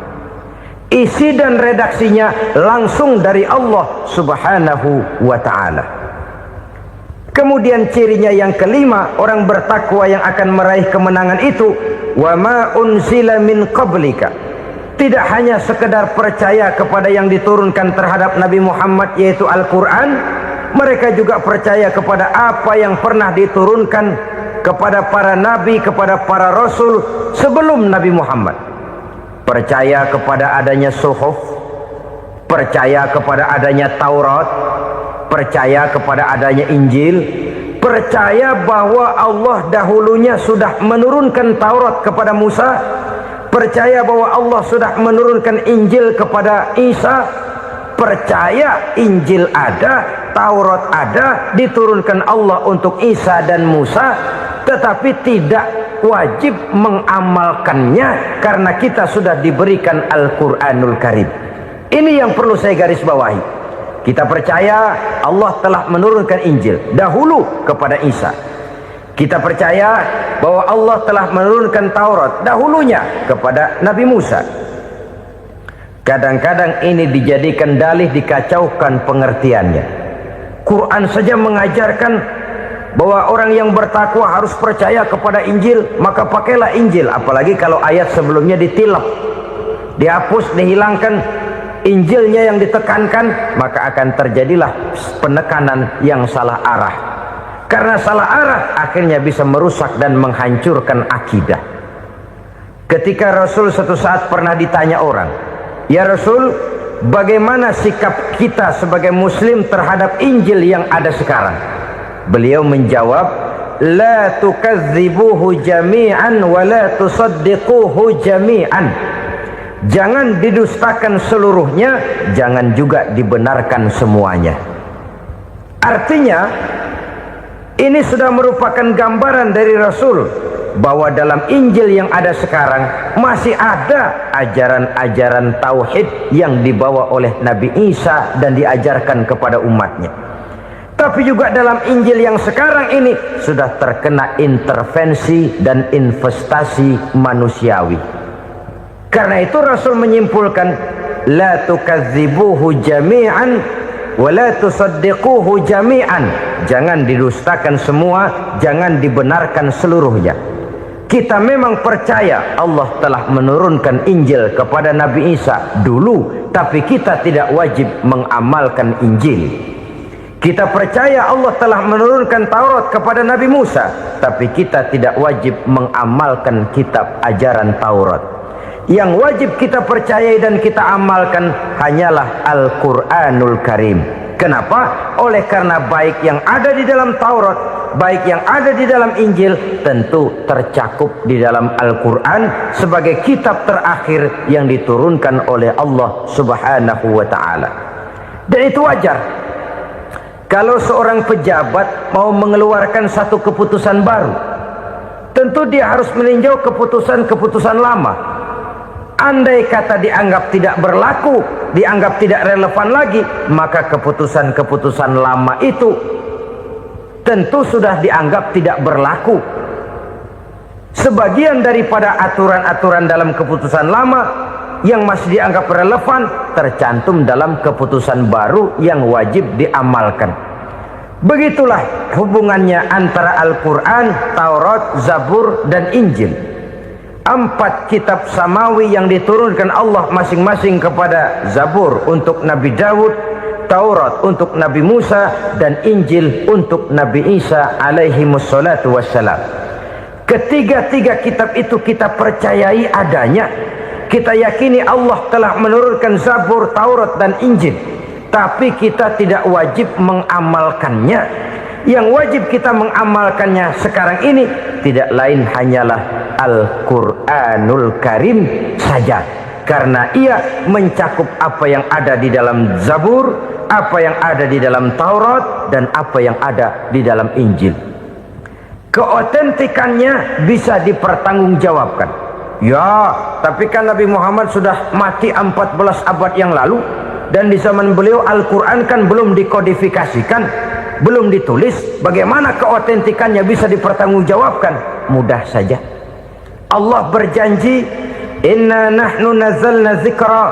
Isi dan redaksinya langsung dari Allah subhanahu wa ta'ala. Kemudian cirinya yang kelima, orang bertakwa yang akan meraih kemenangan itu, wa ma unzila min qablika, tidak hanya sekedar percaya kepada yang diturunkan terhadap Nabi Muhammad yaitu Al-Quran, mereka juga percaya kepada apa yang pernah diturunkan kepada para nabi, kepada para rasul sebelum Nabi Muhammad. Percaya kepada adanya suhuf, percaya kepada adanya Taurat, percaya kepada adanya Injil, percaya bahwa Allah dahulunya sudah menurunkan Taurat kepada Musa, percaya bahwa Allah sudah menurunkan Injil kepada Isa, percaya Injil ada, Taurat ada, diturunkan Allah untuk Isa dan Musa, tetapi tidak wajib mengamalkannya karena kita sudah diberikan Al-Quranul Karim. Ini yang perlu saya garis bawahi. Kita percaya Allah telah menurunkan Injil dahulu kepada Isa. Kita percaya bahwa Allah telah menurunkan Taurat dahulunya kepada Nabi Musa. Kadang-kadang ini dijadikan dalih, dikacaukan pengertiannya. Quran saja mengajarkan bahwa orang yang bertakwa harus percaya kepada Injil, maka pakailah Injil. Apalagi kalau ayat sebelumnya ditilap, dihapus, dihilangkan, Injilnya yang ditekankan, maka akan terjadilah penekanan yang salah arah. Karena salah arah akhirnya bisa merusak dan menghancurkan akidah. Ketika Rasul suatu saat pernah ditanya orang, "Ya Rasul, bagaimana sikap kita sebagai muslim terhadap Injil yang ada sekarang?" Beliau menjawab, "La tukadzibuhu jami'an wa la tusaddiquhu jami'an." Jangan didustakan seluruhnya, jangan juga dibenarkan semuanya. Artinya, ini sudah merupakan gambaran dari Rasul bahwa dalam Injil yang ada sekarang masih ada ajaran-ajaran tauhid yang dibawa oleh Nabi Isa dan diajarkan kepada umatnya. Tapi juga dalam Injil yang sekarang ini sudah terkena intervensi dan investasi manusiawi. Karena itu Rasul menyimpulkan, la tukadzibuhu jami'an wa la tusaddiquhu jami'an. Jangan didustakan semua, jangan dibenarkan seluruhnya. Kita memang percaya Allah telah menurunkan Injil kepada Nabi Isa dulu, tapi kita tidak wajib mengamalkan Injil. Kita percaya Allah telah menurunkan Taurat kepada Nabi Musa, tapi kita tidak wajib mengamalkan kitab ajaran Taurat. Yang wajib kita percayai dan kita amalkan hanyalah Al-Quranul Karim. Kenapa? Oleh karena baik yang ada di dalam Taurat, baik yang ada di dalam Injil, tentu tercakup di dalam Al-Quran sebagai kitab terakhir yang diturunkan oleh Allah Subhanahu wa Ta'ala. Dan itu wajar. Kalau seorang pejabat mau mengeluarkan satu keputusan baru, tentu dia harus meninjau keputusan-keputusan lama. Andai kata dianggap tidak berlaku, dianggap tidak relevan lagi, maka keputusan-keputusan lama itu tentu sudah dianggap tidak berlaku. Sebagian daripada aturan-aturan dalam keputusan lama yang masih dianggap relevan tercantum dalam keputusan baru yang wajib diamalkan. Begitulah hubungannya antara Al-Quran, Taurat, Zabur, dan Injil. 4 kitab samawi yang diturunkan Allah masing-masing kepada Zabur untuk Nabi Daud, Taurat untuk Nabi Musa, dan Injil untuk Nabi Isa alaihi wassalatu wassalam. Ketiga-tiga kitab itu kita percayai adanya. Kita yakini Allah telah menurunkan Zabur, Taurat, dan Injil. Tapi kita tidak wajib mengamalkannya. Yang wajib kita mengamalkannya sekarang ini tidak lain hanyalah Al-Quranul Karim saja. Karena ia mencakup apa yang ada di dalam Zabur, apa yang ada di dalam Taurat, dan apa yang ada di dalam Injil. Keotentikannya bisa dipertanggungjawabkan. Ya, tapi kan Nabi Muhammad sudah mati 14 abad yang lalu, dan di zaman beliau Al-Quran kan belum dikodifikasikan, belum ditulis. Bagaimana keotentikannya bisa dipertanggungjawabkan? Mudah saja. Allah berjanji, inna nahnu nazzalna dzikra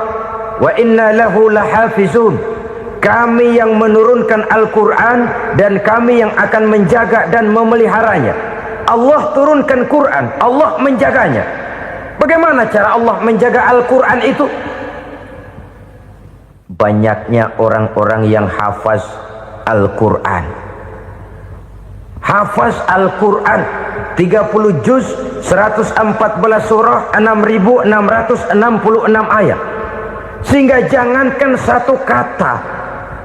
wa inna lahu lahafizun. Kami yang menurunkan Al-Quran dan kami yang akan menjaga dan memeliharanya. Allah turunkan Quran, Allah menjaganya. Bagaimana cara Allah menjaga Al-Quran itu? Banyaknya orang-orang yang hafaz Al-Quran. Hafaz Al-Quran 30 juz, 114 surah, 6.666 ayat. Sehingga jangankan satu kata,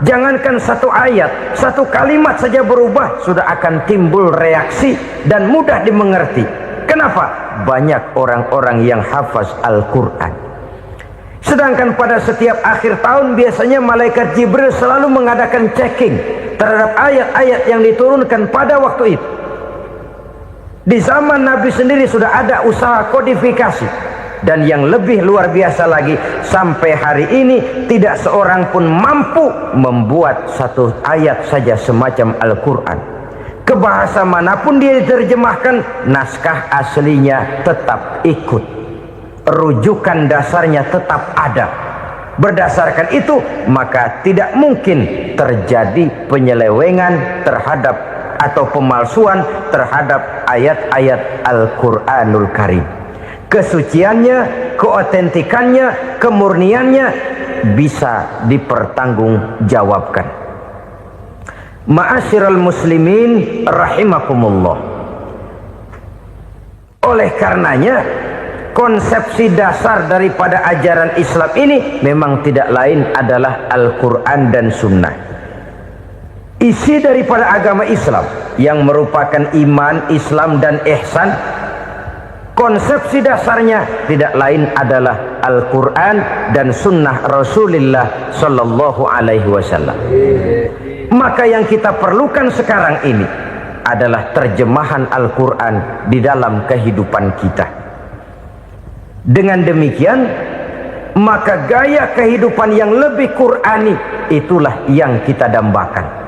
jangankan satu ayat, satu kalimat saja berubah sudah akan timbul reaksi dan mudah dimengerti. Kenapa? Banyak orang-orang yang hafaz Al-Quran. Sedangkan pada setiap akhir tahun biasanya malaikat Jibril selalu mengadakan checking terhadap ayat-ayat yang diturunkan pada waktu itu. Di zaman Nabi sendiri sudah ada usaha kodifikasi. Dan yang lebih luar biasa lagi, sampai hari ini tidak seorang pun mampu membuat satu ayat saja semacam Al-Quran. Ke bahasa manapun dia diterjemahkan, naskah aslinya tetap ikut, rujukan dasarnya tetap ada. Berdasarkan itu, maka tidak mungkin terjadi penyelewengan terhadap atau pemalsuan terhadap ayat-ayat Al-Quranul Karim. Kesuciannya, keotentikannya, kemurniannya bisa dipertanggungjawabkan. Ma'asyiral muslimin rahimakumullah. Oleh karenanya, konsepsi dasar daripada ajaran Islam ini memang tidak lain adalah Al-Quran dan Sunnah. Isi daripada agama Islam yang merupakan iman, Islam dan ihsan, konsepsi dasarnya tidak lain adalah Al-Quran dan Sunnah Rasulullah Sallallahu Alaihi Wasallam. Maka yang kita perlukan sekarang ini adalah terjemahan Al-Quran di dalam kehidupan kita. Dengan demikian, maka gaya kehidupan yang lebih Qurani itulah yang kita dambakan.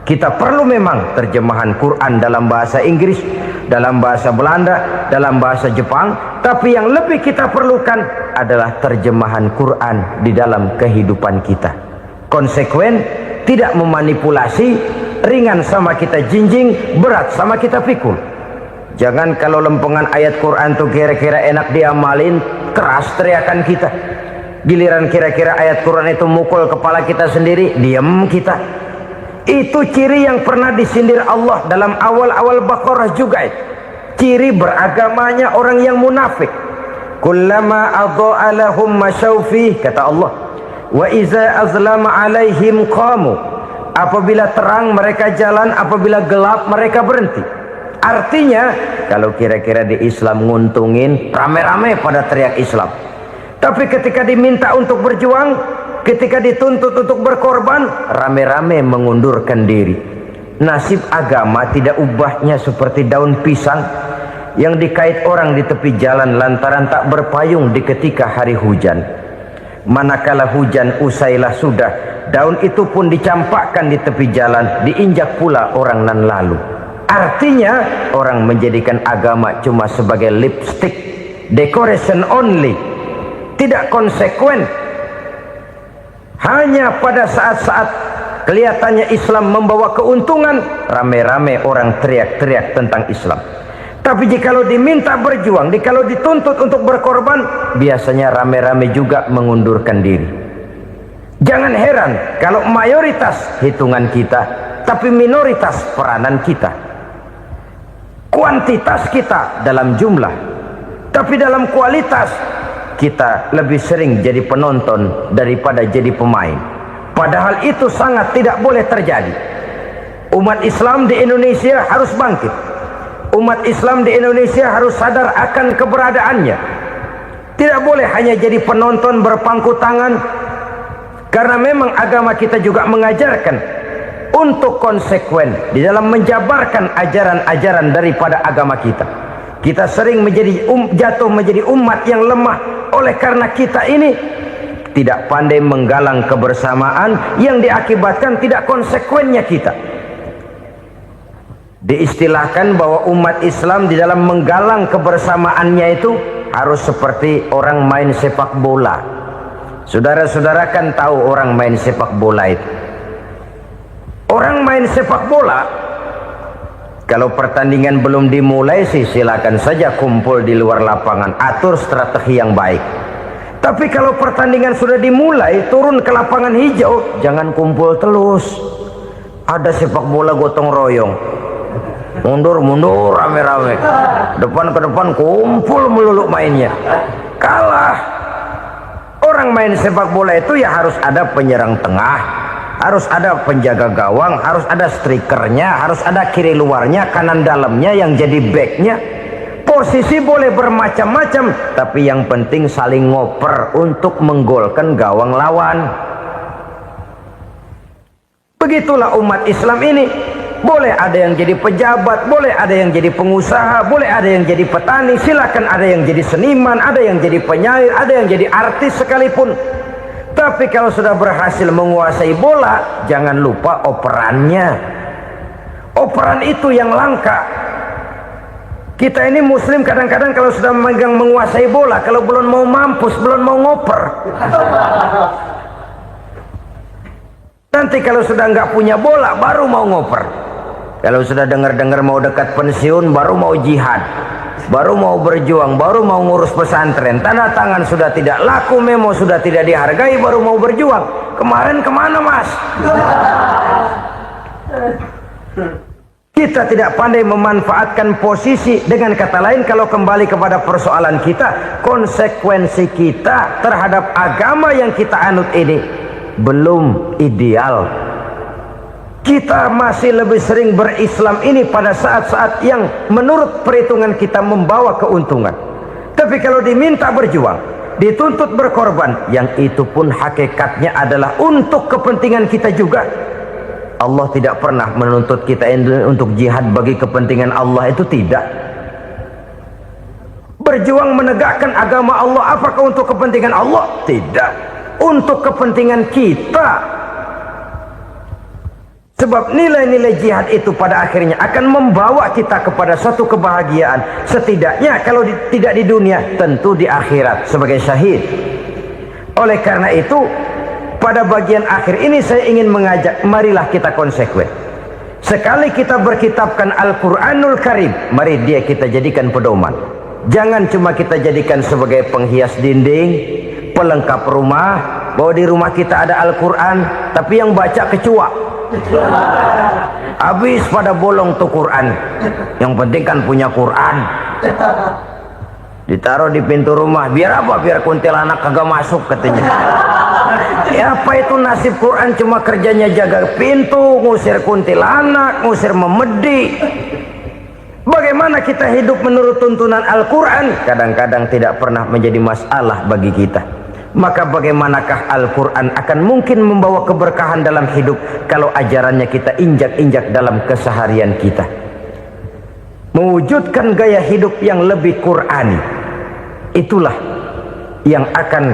Kita perlu memang terjemahan Quran dalam bahasa Inggris, dalam bahasa Belanda, dalam bahasa Jepang, tapi yang lebih kita perlukan adalah terjemahan Quran di dalam kehidupan kita. Konsekuen, tidak memanipulasi, ringan sama kita jinjing, berat sama kita pikul. Jangan kalau lempengan ayat Quran tuh kira-kira enak diamalin, keras teriakan kita. Giliran kira-kira ayat Quran itu mukul kepala kita sendiri, diam kita. Itu ciri yang pernah disindir Allah dalam awal-awal Baqarah juga. Ciri beragamanya orang yang munafik. Kullama adha'a lahum masyawfih, kata Allah. Wa iza azlama alaihim qamu. Apabila terang mereka jalan, apabila gelap mereka berhenti. Artinya, kalau kira-kira di Islam nguntungin, rame-rame pada teriak Islam. Tapi ketika diminta untuk berjuang, ketika dituntut untuk berkorban, rame-rame mengundurkan diri. Nasib agama tidak ubahnya seperti daun pisang yang dikait orang di tepi jalan lantaran tak berpayung di ketika hari hujan. Manakala hujan usailah sudah, daun itu pun dicampakkan di tepi jalan, diinjak pula orang nan lalu. Artinya, orang menjadikan agama cuma sebagai lipstick, decoration only, tidak konsekuen. Hanya pada saat-saat kelihatannya Islam membawa keuntungan, rame-rame orang teriak-teriak tentang Islam. Tapi jikalau diminta berjuang, jikalau dituntut untuk berkorban, biasanya rame-rame juga mengundurkan diri. Jangan heran kalau mayoritas hitungan kita, tapi minoritas peranan kita. Kuantitas kita dalam jumlah, tapi dalam kualitas kita lebih sering jadi penonton daripada jadi pemain. Padahal itu sangat tidak boleh terjadi. Umat Islam di Indonesia harus bangkit. Umat Islam di Indonesia harus sadar akan keberadaannya. Tidak boleh hanya jadi penonton berpangku tangan, karena memang agama kita juga mengajarkan untuk konsekuen di dalam menjabarkan ajaran-ajaran daripada agama kita. Kita sering jatuh menjadi umat yang lemah oleh karena kita ini tidak pandai menggalang kebersamaan yang diakibatkan tidak konsekuennya kita. Diistilahkan bahwa umat Islam di dalam menggalang kebersamaannya itu harus seperti orang main sepak bola. Saudara-saudara kan tahu orang main sepak bola itu. Orang main sepak bola, kalau pertandingan belum dimulai sih silakan saja kumpul di luar lapangan, atur strategi yang baik. Tapi kalau pertandingan sudah dimulai, turun ke lapangan hijau, jangan kumpul terus. Ada sepak bola gotong royong, mundur-mundur rame-rame, depan ke depan kumpul melulu mainnya. Kalah. Orang main sepak bola itu ya harus ada penyerang tengah, harus ada penjaga gawang, harus ada strikernya, harus ada kiri luarnya, kanan dalamnya yang jadi backnya. Posisi boleh bermacam-macam, tapi yang penting saling ngoper untuk menggolkan gawang lawan. Begitulah umat Islam ini. boleh ada yang jadi pejabat, boleh ada yang jadi pengusaha, boleh ada yang jadi petani, silakan ada yang jadi seniman, ada yang jadi penyair, ada yang jadi artis sekalipun. Tapi kalau sudah berhasil menguasai bola, jangan lupa operannya. Operan itu yang langka. Kita ini muslim kadang-kadang kalau sudah memegang menguasai bola, kalau belum mau mampus, belum mau ngoper. Nanti kalau sudah nggak punya bola, baru mau ngoper. Kalau sudah dengar-dengar mau dekat pensiun, baru mau jihad, baru mau berjuang, baru mau ngurus pesantren. Tanda tangan sudah tidak laku, memo sudah tidak dihargai, baru mau berjuang. Kemarin kemana, Mas? Kita tidak pandai memanfaatkan posisi. Dengan kata lain, kalau kembali kepada persoalan kita, konsekuensi kita terhadap agama yang kita anut ini belum ideal. Kita masih lebih sering berislam ini pada saat-saat yang menurut perhitungan kita membawa keuntungan. Tapi kalau diminta berjuang, dituntut berkorban, yang itu pun hakikatnya adalah untuk kepentingan kita juga. Allah tidak pernah menuntut kita untuk jihad bagi kepentingan Allah, itu tidak. Berjuang menegakkan agama Allah, apakah untuk kepentingan Allah? Tidak. Untuk kepentingan kita. Sebab nilai-nilai jihad itu pada akhirnya akan membawa kita kepada suatu kebahagiaan. Setidaknya kalau tidak di dunia, tentu di akhirat sebagai syahid. Oleh karena itu, pada bagian akhir ini saya ingin mengajak, marilah kita konsekuen. Sekali kita berkitabkan Al-Quranul Karim, mari dia kita jadikan pedoman. Jangan cuma kita jadikan sebagai penghias dinding, pelengkap rumah, bahwa di rumah kita ada Al-Quran, tapi yang baca kecoa. Habis pada bolong tuh Quran. Yang penting kan punya Quran. Ditaruh di pintu rumah, biar apa? Biar kuntilanak kagak masuk katanya. Ya apa itu nasib Quran, cuma kerjanya jaga pintu, ngusir kuntilanak, ngusir memedi. Bagaimana kita hidup menurut tuntunan Al-Quran? Kadang-kadang tidak pernah menjadi masalah bagi kita. Maka bagaimanakah Al-Quran akan mungkin membawa keberkahan dalam hidup kalau ajarannya kita injak-injak dalam keseharian kita? Mewujudkan gaya hidup yang lebih Qurani, itulah yang akan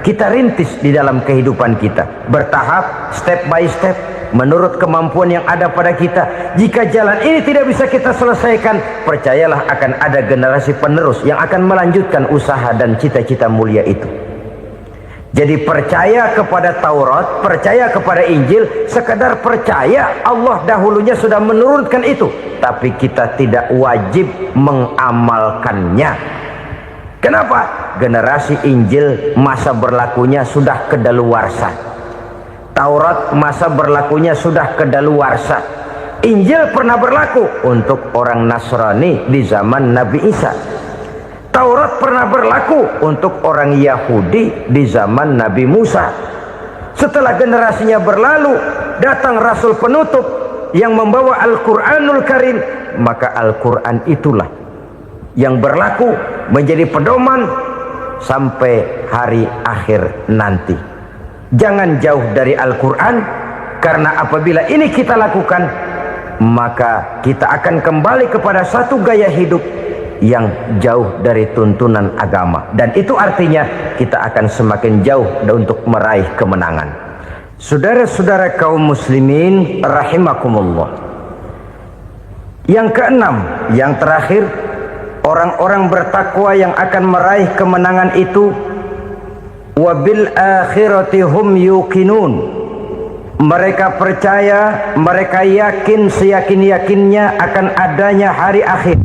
kita rintis di dalam kehidupan kita, bertahap, step by step, menurut kemampuan yang ada pada kita. Jika jalan ini tidak bisa kita selesaikan, percayalah akan ada generasi penerus yang akan melanjutkan usaha dan cita-cita mulia itu. Jadi percaya kepada Taurat, percaya kepada Injil, sekedar percaya Allah dahulunya sudah menurunkan itu, tapi kita tidak wajib mengamalkannya. Kenapa? Generasi Injil masa berlakunya sudah kedaluarsa. Taurat masa berlakunya sudah kedaluarsa. Injil pernah berlaku untuk orang Nasrani di zaman Nabi Isa. Taurat pernah berlaku untuk orang Yahudi di zaman Nabi Musa. Setelah generasinya berlalu, datang Rasul penutup yang membawa Al-Quranul Karim, maka Al-Quran itulah yang berlaku menjadi pedoman sampai hari akhir nanti. Jangan jauh dari Al-Quran, karena apabila ini kita lakukan, maka kita akan kembali kepada satu gaya hidup yang jauh dari tuntunan agama, dan itu artinya kita akan semakin jauh untuk meraih kemenangan. Saudara-saudara kaum muslimin rahimakumullah. Yang keenam, yang terakhir, orang-orang bertakwa yang akan meraih kemenangan itu wabil akhirati hum yuqinun. Mereka percaya, mereka yakin seyakin-yakinnya akan adanya hari akhir,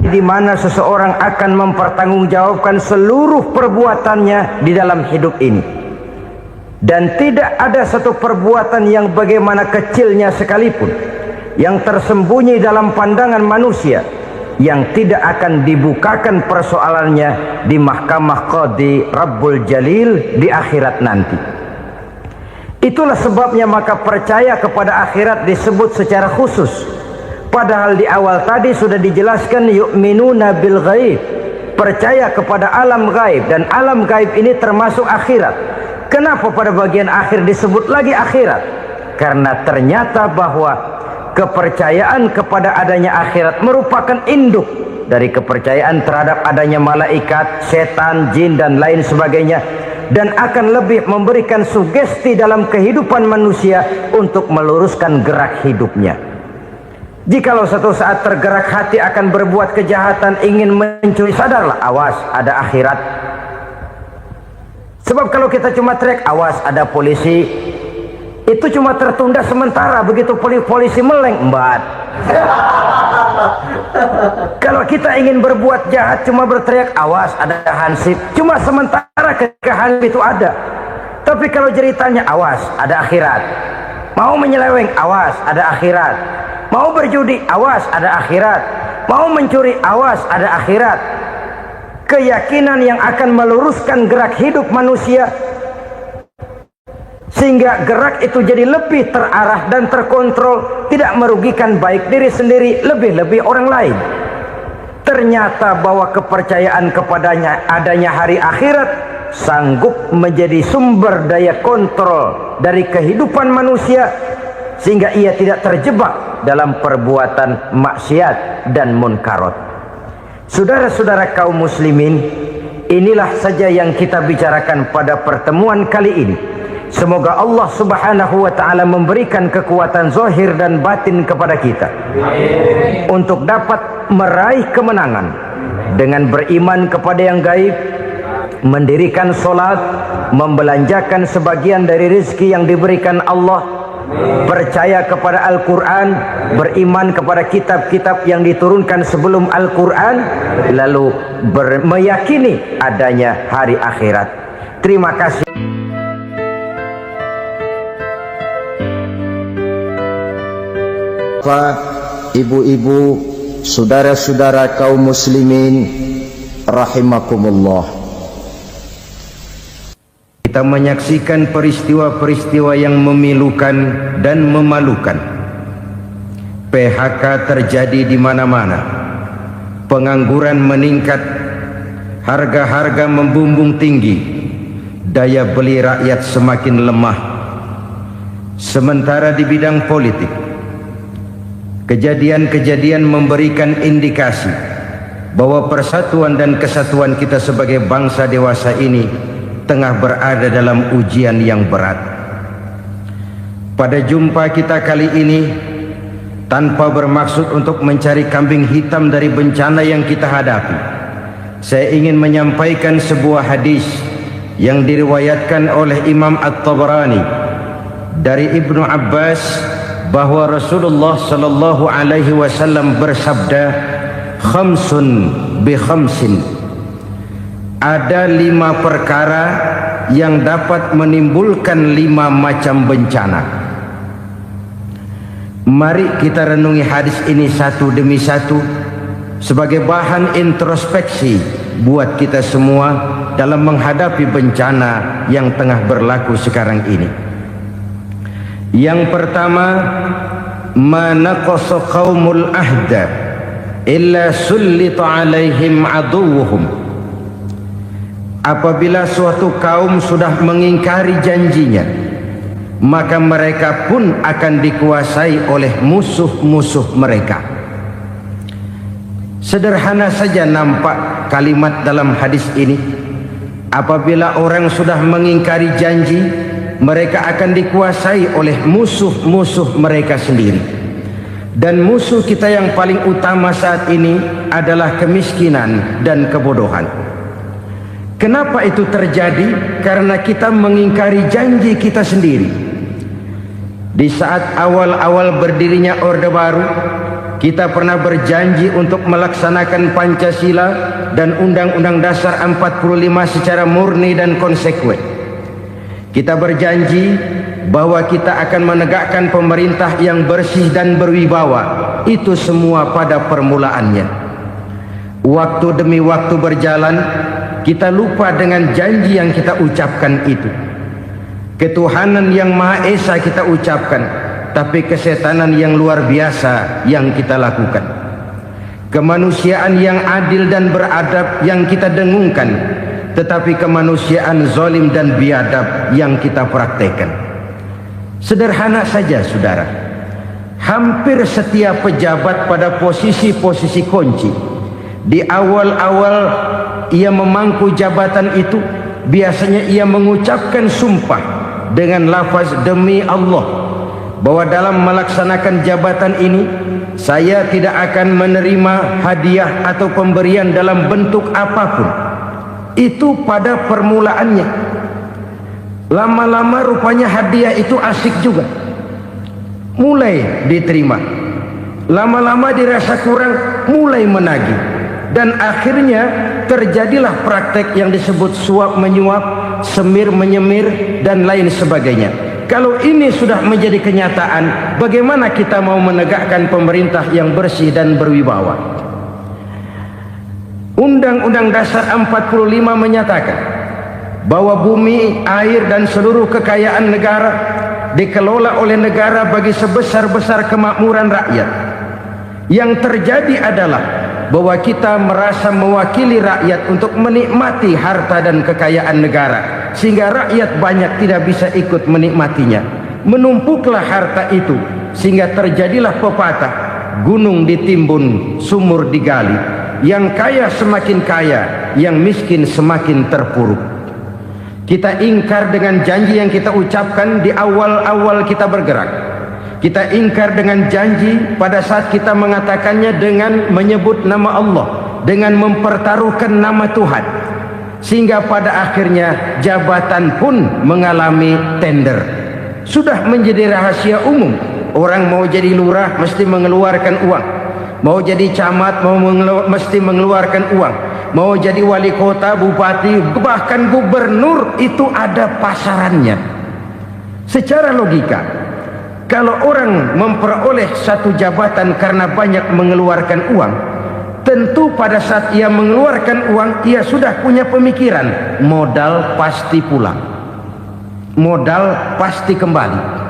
di mana seseorang akan mempertanggungjawabkan seluruh perbuatannya di dalam hidup ini, dan tidak ada satu perbuatan yang bagaimana kecilnya sekalipun yang tersembunyi dalam pandangan manusia yang tidak akan dibukakan persoalannya di mahkamah Qadi Rabbul Jalil di akhirat nanti. Itulah sebabnya maka percaya kepada akhirat disebut secara khusus. Padahal di awal tadi sudah dijelaskan yu'minuna bil ghaib, percaya kepada alam gaib, dan alam gaib ini termasuk akhirat. Kenapa pada bagian akhir disebut lagi akhirat? karena ternyata bahwa kepercayaan kepada adanya akhirat merupakan induk dari kepercayaan terhadap adanya malaikat, setan, jin dan lain sebagainya, dan akan lebih memberikan sugesti dalam kehidupan manusia untuk meluruskan gerak hidupnya. Jikalau satu saat tergerak hati akan berbuat kejahatan, ingin mencuri, sadarlah, awas ada akhirat. Sebab kalau kita cuma teriak awas ada polisi, itu cuma tertunda sementara, begitu polisi meleng embat. Kalau kita ingin berbuat jahat cuma berteriak awas ada hansip, cuma sementara ketika hansip itu ada. Tapi kalau ceritanya awas ada akhirat, mau menyeleweng awas ada akhirat, mau berjudi awas ada akhirat, mau mencuri awas ada akhirat. Keyakinan yang akan meluruskan gerak hidup manusia sehingga gerak itu jadi lebih terarah dan terkontrol, tidak merugikan baik diri sendiri, lebih-lebih orang lain. Ternyata bahwa kepercayaan kepadanya adanya hari akhirat sanggup menjadi sumber daya kontrol dari kehidupan manusia, sehingga ia tidak terjebak dalam perbuatan maksiat dan munkarat. Saudara-saudara kaum muslimin, inilah saja yang kita bicarakan pada pertemuan kali ini. Semoga Allah subhanahu wa ta'ala memberikan kekuatan zahir dan batin kepada kita untuk dapat meraih kemenangan dengan beriman kepada yang gaib, mendirikan solat, membelanjakan sebagian dari rezeki yang diberikan Allah, percaya kepada Al-Quran, beriman kepada kitab-kitab yang diturunkan sebelum Al-Quran, lalu meyakini adanya hari akhirat. Terima kasih. Ibu-ibu, saudara-saudara kaum muslimin rahimakumullah, kita menyaksikan peristiwa-peristiwa yang memilukan dan memalukan. PHK terjadi di mana-mana, pengangguran meningkat, harga-harga membumbung tinggi, daya beli rakyat semakin lemah. Sementara di bidang politik, kejadian-kejadian memberikan indikasi bahwa persatuan dan kesatuan kita sebagai bangsa dewasa ini tengah berada dalam ujian yang berat. Pada jumpa kita kali ini, tanpa bermaksud untuk mencari kambing hitam dari bencana yang kita hadapi, saya ingin menyampaikan sebuah hadis yang diriwayatkan oleh Imam At-Tabarani dari Ibnu Abbas, bahwa Rasulullah sallallahu alaihi wasallam bersabda, khamsun bi khamsin, ada 5 perkara yang dapat menimbulkan 5 macam bencana. Mari kita renungi hadis ini satu demi satu sebagai bahan introspeksi buat kita semua dalam menghadapi bencana yang tengah berlaku sekarang ini. Yang pertama, ma naqasa qaumul ahda illa sullita alaihim aduwwuhum. Apabila suatu kaum sudah mengingkari janjinya, maka mereka pun akan dikuasai oleh musuh-musuh mereka. Sederhana saja nampak kalimat dalam hadis ini. Apabila orang sudah mengingkari janji, mereka akan dikuasai oleh musuh-musuh mereka sendiri. Dan musuh kita yang paling utama saat ini adalah kemiskinan dan kebodohan. Kenapa itu terjadi? Karena kita mengingkari janji kita sendiri. Di saat awal-awal berdirinya Orde Baru, kita pernah berjanji untuk melaksanakan Pancasila dan Undang-Undang Dasar 45 secara murni dan konsekuen. Kita berjanji bahwa kita akan menegakkan pemerintah yang bersih dan berwibawa. Itu semua pada permulaannya. Waktu demi waktu berjalan, kita lupa dengan janji yang kita ucapkan itu. Ketuhanan yang Maha Esa kita ucapkan, tapi kesetanan yang luar biasa yang kita lakukan. Kemanusiaan yang adil dan beradab yang kita dengungkan, tetapi kemanusiaan zalim dan biadab yang kita praktekkan. Sederhana saja saudara, hampir setiap pejabat pada posisi-posisi kunci, di awal-awal ia memangku jabatan itu, biasanya ia mengucapkan sumpah dengan lafaz demi Allah, bahwa dalam melaksanakan jabatan ini saya tidak akan menerima hadiah atau pemberian dalam bentuk apapun. Itu pada permulaannya. Lama-lama rupanya hadiah itu asik juga, mulai diterima. Lama-lama dirasa kurang, mulai menagih, dan akhirnya terjadilah praktek yang disebut suap menyuap, semir menyemir, dan lain sebagainya. Kalau ini sudah menjadi kenyataan, bagaimana kita mau menegakkan pemerintah yang bersih dan berwibawa? Undang-Undang Dasar 45 menyatakan bahwa bumi, air, dan seluruh kekayaan negara dikelola oleh negara bagi sebesar-besar kemakmuran rakyat. Yang terjadi adalah bahwa kita merasa mewakili rakyat untuk menikmati harta dan kekayaan negara, sehingga rakyat banyak tidak bisa ikut menikmatinya. Menumpuklah harta itu sehingga terjadilah pepatah, gunung ditimbun, sumur digali. Yang kaya semakin kaya, yang miskin semakin terpuruk. Kita ingkar dengan janji yang kita ucapkan di awal-awal kita bergerak. Kita ingkar dengan janji pada saat kita mengatakannya dengan menyebut nama Allah, dengan mempertaruhkan nama Tuhan. Sehingga pada akhirnya jabatan pun mengalami tender. Sudah menjadi rahasia umum. Orang mau jadi lurah mesti mengeluarkan uang. Mau jadi camat mesti mengeluarkan uang. Mau jadi wali kota, bupati, bahkan gubernur, itu ada pasarannya. Secara logika, kalau orang memperoleh satu jabatan karena banyak mengeluarkan uang, tentu pada saat ia mengeluarkan uang, ia sudah punya pemikiran, modal pasti pulang, modal pasti kembali.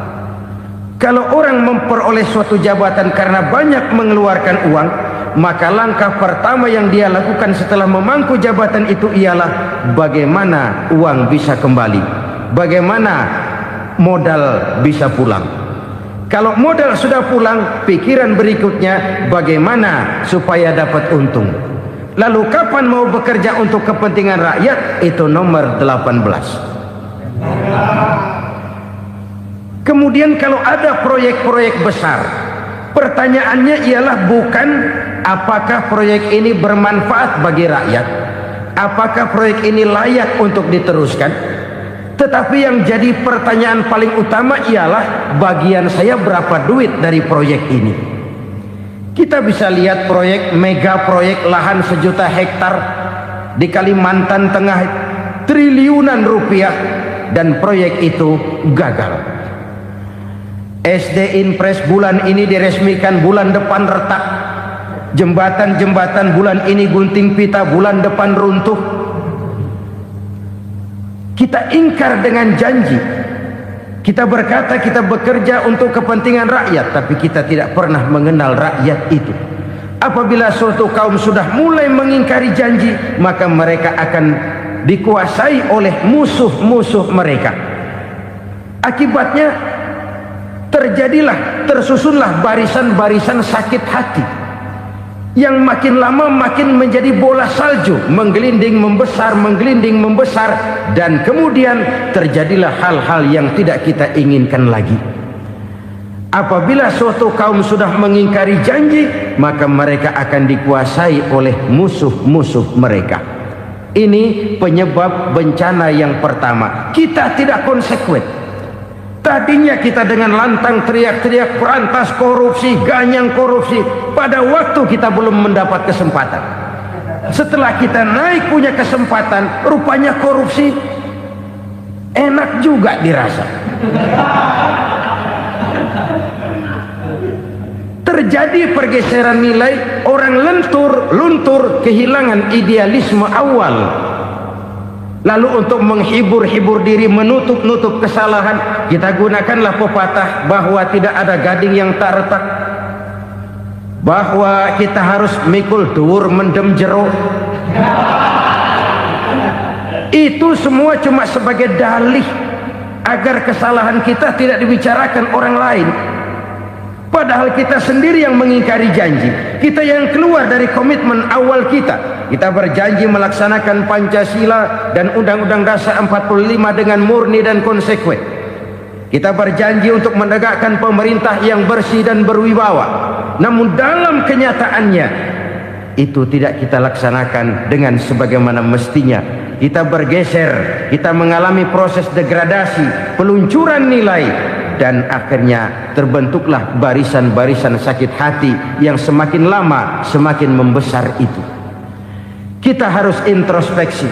Kalau orang memperoleh suatu jabatan karena banyak mengeluarkan uang, maka langkah pertama yang dia lakukan setelah memangku jabatan itu ialah bagaimana uang bisa kembali, bagaimana modal bisa pulang. Kalau modal sudah pulang, pikiran berikutnya bagaimana supaya dapat untung. Lalu kapan mau bekerja untuk kepentingan rakyat? Itu nomor 18. Kemudian kalau ada proyek-proyek besar, pertanyaannya ialah bukan apakah proyek ini bermanfaat bagi rakyat, apakah proyek ini layak untuk diteruskan, tetapi yang jadi pertanyaan paling utama ialah bagian saya berapa duit dari proyek ini. Kita bisa lihat proyek, mega proyek lahan 1 juta hektar di Kalimantan Tengah, triliunan rupiah, dan proyek itu gagal. SD Impres bulan ini diresmikan, bulan depan retak. Jembatan-jembatan bulan ini gunting pita, bulan depan runtuh. Kita ingkar dengan janji. Kita berkata kita bekerja untuk kepentingan rakyat, tapi kita tidak pernah mengenal rakyat itu. Apabila suatu kaum sudah mulai mengingkari janji, maka mereka akan dikuasai oleh musuh-musuh mereka. Akibatnya tersusunlah barisan-barisan sakit hati yang makin lama makin menjadi bola salju, menggelinding membesar, dan kemudian terjadilah hal-hal yang tidak kita inginkan lagi. Apabila suatu kaum sudah mengingkari janji, maka mereka akan dikuasai oleh musuh-musuh mereka. Ini penyebab bencana yang pertama. Kita tidak konsekuen. Tadinya kita dengan lantang teriak-teriak berantas korupsi, ganyang korupsi. Pada waktu kita belum mendapat kesempatan. Setelah kita naik punya kesempatan, rupanya korupsi enak juga dirasa. Terjadi pergeseran nilai, orang luntur, kehilangan idealisme awal. Lalu untuk menghibur-hibur diri, menutup-nutup kesalahan, kita gunakanlah pepatah bahwa tidak ada gading yang tak retak, bahwa kita harus mikul dhuwur mendem jero. Itu semua cuma sebagai dalih agar kesalahan kita tidak dibicarakan orang lain. Padahal kita sendiri yang mengingkari janji. Kita yang keluar dari komitmen awal kita. Kita berjanji melaksanakan Pancasila dan Undang-Undang Dasar 45 dengan murni dan konsekuen. Kita berjanji untuk menegakkan pemerintah yang bersih dan berwibawa. Namun dalam kenyataannya itu tidak kita laksanakan dengan sebagaimana mestinya. Kita bergeser, kita mengalami proses degradasi, peluncuran nilai, dan akhirnya terbentuklah barisan-barisan sakit hati yang semakin lama semakin membesar itu. Kita harus introspeksi.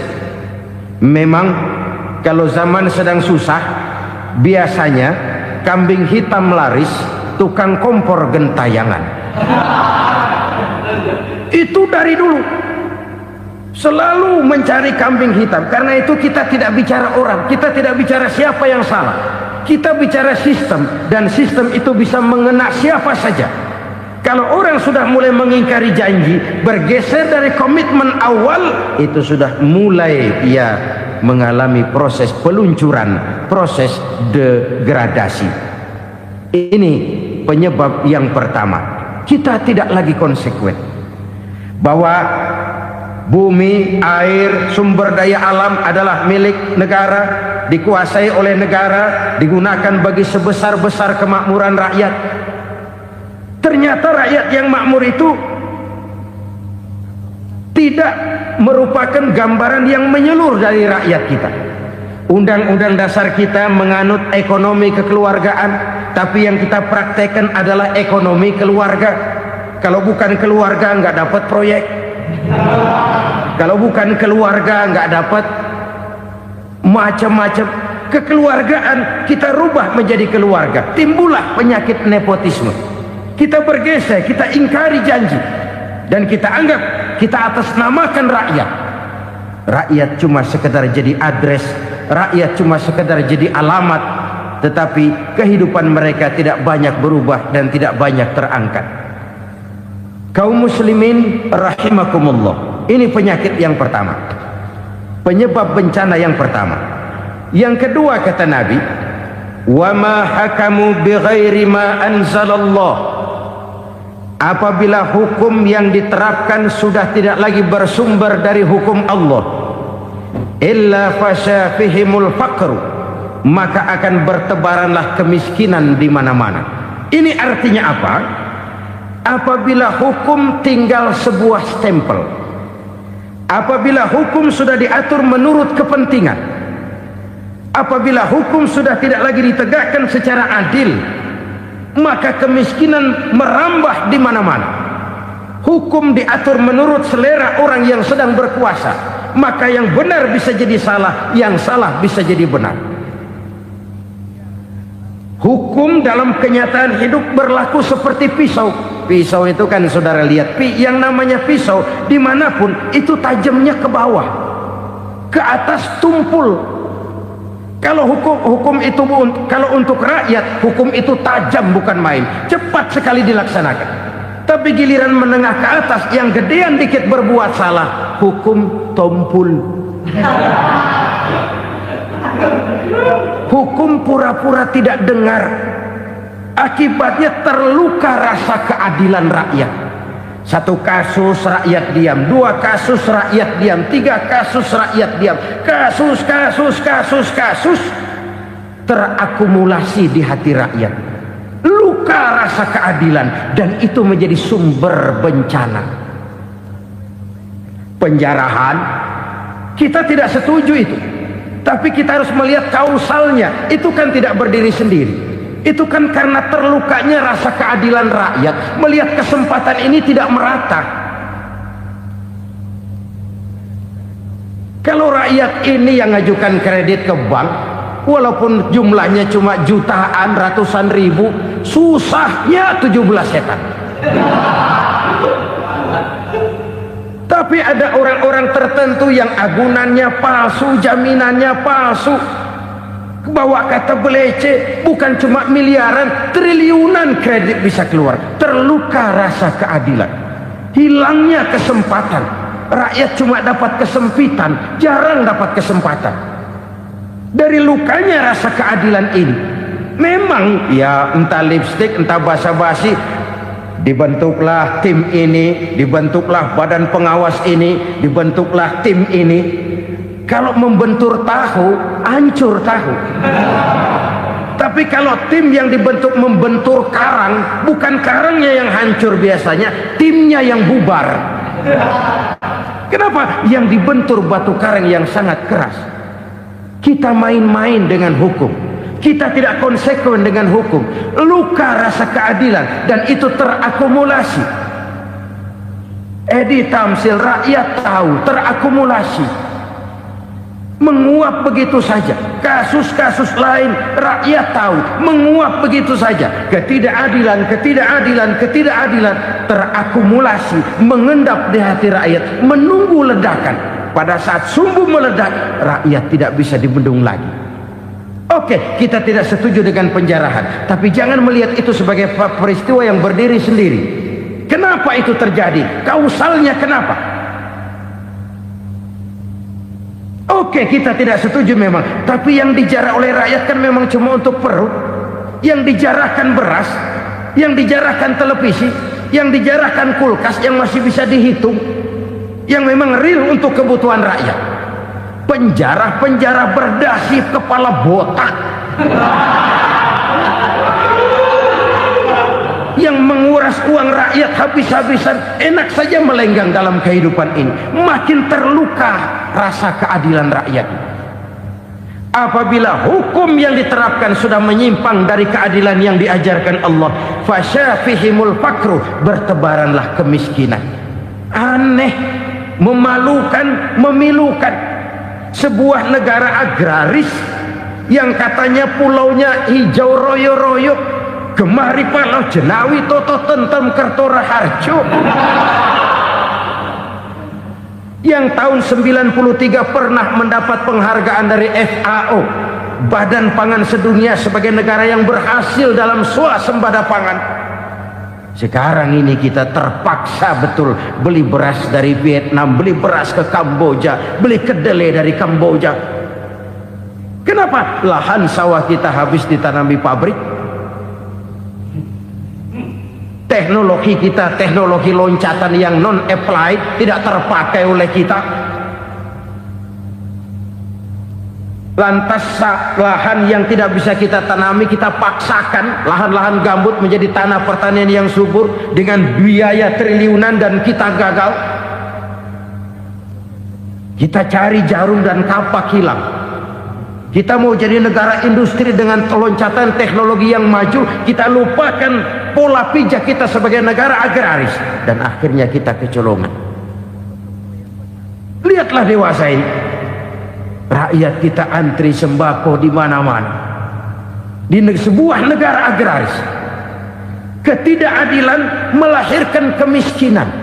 Memang kalau zaman sedang susah, biasanya kambing hitam laris, tukang kompor gentayangan. Itu dari dulu selalu mencari kambing hitam. Karena itu kita tidak bicara orang, kita tidak bicara siapa yang salah, kita bicara sistem, dan sistem itu bisa mengena siapa saja. Kalau orang sudah mulai mengingkari janji, bergeser dari komitmen awal, itu sudah mulai ia mengalami proses peluncuran, proses degradasi. Ini penyebab yang pertama. Kita tidak lagi konsekuen bahwa bumi, air, sumber daya alam adalah milik negara, dikuasai oleh negara, digunakan bagi sebesar-besar kemakmuran rakyat. Ternyata rakyat yang makmur itu tidak merupakan gambaran yang menyeluruh dari rakyat kita. Undang-undang dasar kita menganut ekonomi kekeluargaan, tapi yang kita praktekkan adalah ekonomi keluarga. Kalau bukan keluarga nggak dapat proyek. Kalau bukan keluarga nggak dapat macam-macam. Kekeluargaan kita rubah menjadi keluarga, timbullah penyakit nepotisme. Kita bergeser, kita ingkari janji, dan kita anggap kita atasnamakan rakyat. Rakyat cuma sekedar jadi address, rakyat cuma sekedar jadi alamat, tetapi kehidupan mereka tidak banyak berubah dan tidak banyak terangkat. Kaum muslimin rahimakumullah, ini penyakit yang pertama, penyebab bencana yang pertama. Yang kedua, kata Nabi, wa ma hakamu bighairi ma anzalallah. Apabila hukum yang diterapkan sudah tidak lagi bersumber dari hukum Allah, illa fasha fihimul faqru, maka akan bertebaranlah kemiskinan di mana-mana. Ini artinya apa? Apabila hukum tinggal sebuah stempel, apabila hukum sudah diatur menurut kepentingan, apabila hukum sudah tidak lagi ditegakkan secara adil, maka kemiskinan merambah di mana-mana. Hukum diatur menurut selera orang yang sedang berkuasa, maka yang benar bisa jadi salah, yang salah bisa jadi benar. Hukum dalam kenyataan hidup berlaku seperti pisau. Pisau itu kan saudara lihat, yang namanya pisau dimanapun itu tajamnya ke bawah, ke atas tumpul. Kalau hukum itu, kalau untuk rakyat, hukum itu tajam bukan main, cepat sekali dilaksanakan. Tapi giliran menengah ke atas, yang gedean dikit berbuat salah, hukum tompul. Hukum pura-pura tidak dengar. Akibatnya terluka rasa keadilan rakyat. Satu kasus rakyat diam, dua kasus rakyat diam, tiga kasus rakyat diam, kasus terakumulasi di hati rakyat. Luka rasa keadilan, dan itu menjadi sumber bencana. Penjarahan, kita tidak setuju itu, tapi kita harus melihat kausalnya. Itu kan tidak berdiri sendiri. Itu kan karena terlukanya rasa keadilan rakyat, melihat kesempatan ini tidak merata. Kalau rakyat ini yang ngajukan kredit ke bank, walaupun jumlahnya cuma jutaan, ratusan ribu, susahnya 17 setan. Tapi ada orang-orang tertentu yang agunannya palsu, jaminannya palsu, bawa kata belece, bukan cuma miliaran, triliunan kredit bisa keluar. Terluka rasa keadilan, hilangnya kesempatan. Rakyat cuma dapat kesempitan, jarang dapat kesempatan. Dari lukanya rasa keadilan ini. Memang ya entah lipstick, entah basa-basi, dibentuklah tim ini, dibentuklah badan pengawas ini, dibentuklah tim ini. Kalau membentur tahu, hancur tahu. Tapi kalau tim yang dibentuk membentur karang, bukan karangnya yang hancur biasanya, timnya yang bubar. Kenapa? Yang dibentur batu karang yang sangat keras. Kita main-main dengan hukum, kita tidak konsekuen dengan hukum. Luka rasa keadilan, dan itu terakumulasi. Edi Tamsil, rakyat tahu, terakumulasi, menguap begitu saja. Kasus-kasus lain rakyat tahu, menguap begitu saja. Ketidakadilan terakumulasi, mengendap di hati rakyat, menunggu ledakan. Pada saat sumbu meledak, rakyat tidak bisa dibendung lagi. Oke, kita tidak setuju dengan penjarahan, tapi jangan melihat itu sebagai peristiwa yang berdiri sendiri. Kenapa itu terjadi? Kausalnya kenapa? Oke, kita tidak setuju memang, tapi yang dijarah oleh rakyat kan memang cuma untuk perut. Yang dijarahkan beras, yang dijarahkan televisi, yang dijarahkan kulkas yang masih bisa dihitung, yang memang real untuk kebutuhan rakyat. Penjara berdasi kepala botak yang menguras uang rakyat habis-habisan, enak saja melenggang dalam kehidupan ini. Makin terluka rasa keadilan rakyat. Apabila hukum yang diterapkan sudah menyimpang dari keadilan yang diajarkan Allah, fasyafihimul fakru, bertebaranlah kemiskinan. Aneh, memalukan, memilukan. Sebuah negara agraris yang katanya pulaunya hijau royo-royo, Gemari Palau Jenawi Toto Tentrem Kertora Harjo, yang tahun 93 pernah mendapat penghargaan dari FAO, Badan Pangan Sedunia, sebagai negara yang berhasil dalam swasembada pangan. Sekarang ini kita terpaksa betul beli beras dari Vietnam, beli beras ke Kamboja, beli kedelai dari Kamboja. Kenapa? Lahan sawah kita habis ditanami pabrik. Teknologi kita, teknologi loncatan yang non-applied, tidak terpakai oleh kita. Lantas lahan yang tidak bisa kita tanami, kita paksakan lahan-lahan gambut menjadi tanah pertanian yang subur dengan biaya triliunan, dan kita gagal. Kita cari jarum dan kapak hilang. Kita mau jadi negara industri dengan loncatan teknologi yang maju, kita lupakan pola pijak kita sebagai negara agraris, dan akhirnya kita kecolongan. Lihatlah dewasa ini, rakyat kita antri sembako di mana-mana. Di sebuah negara agraris, ketidakadilan melahirkan kemiskinan,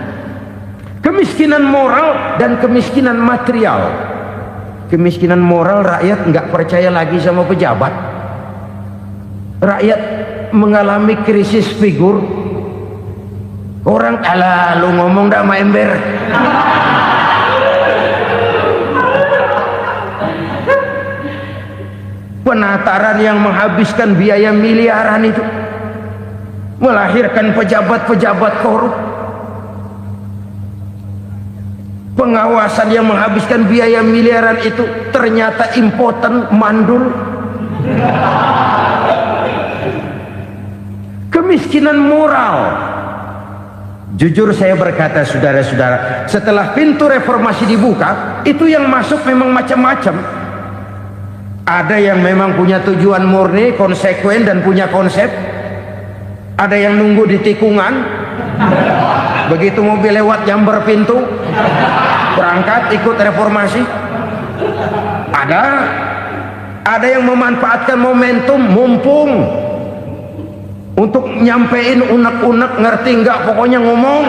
kemiskinan moral dan kemiskinan material. Kemiskinan moral, rakyat nggak percaya lagi sama pejabat. Rakyat mengalami krisis figur. Orang, alah lu ngomong dah sama ember. Penataran yang menghabiskan biaya miliaran itu melahirkan pejabat-pejabat korup. Pengawasan yang menghabiskan biaya miliaran itu ternyata impoten, mandul. Kemiskinan moral. Jujur saya berkata, saudara-saudara, setelah pintu reformasi dibuka, itu yang masuk memang macam-macam. Ada yang memang punya tujuan murni, konsekuen, dan punya konsep. Ada yang nunggu di tikungan, begitu mobil lewat nyamber pintu, berangkat ikut reformasi. Ada yang memanfaatkan momentum, mumpung, untuk nyampein unek-unek, ngerti nggak, pokoknya ngomong.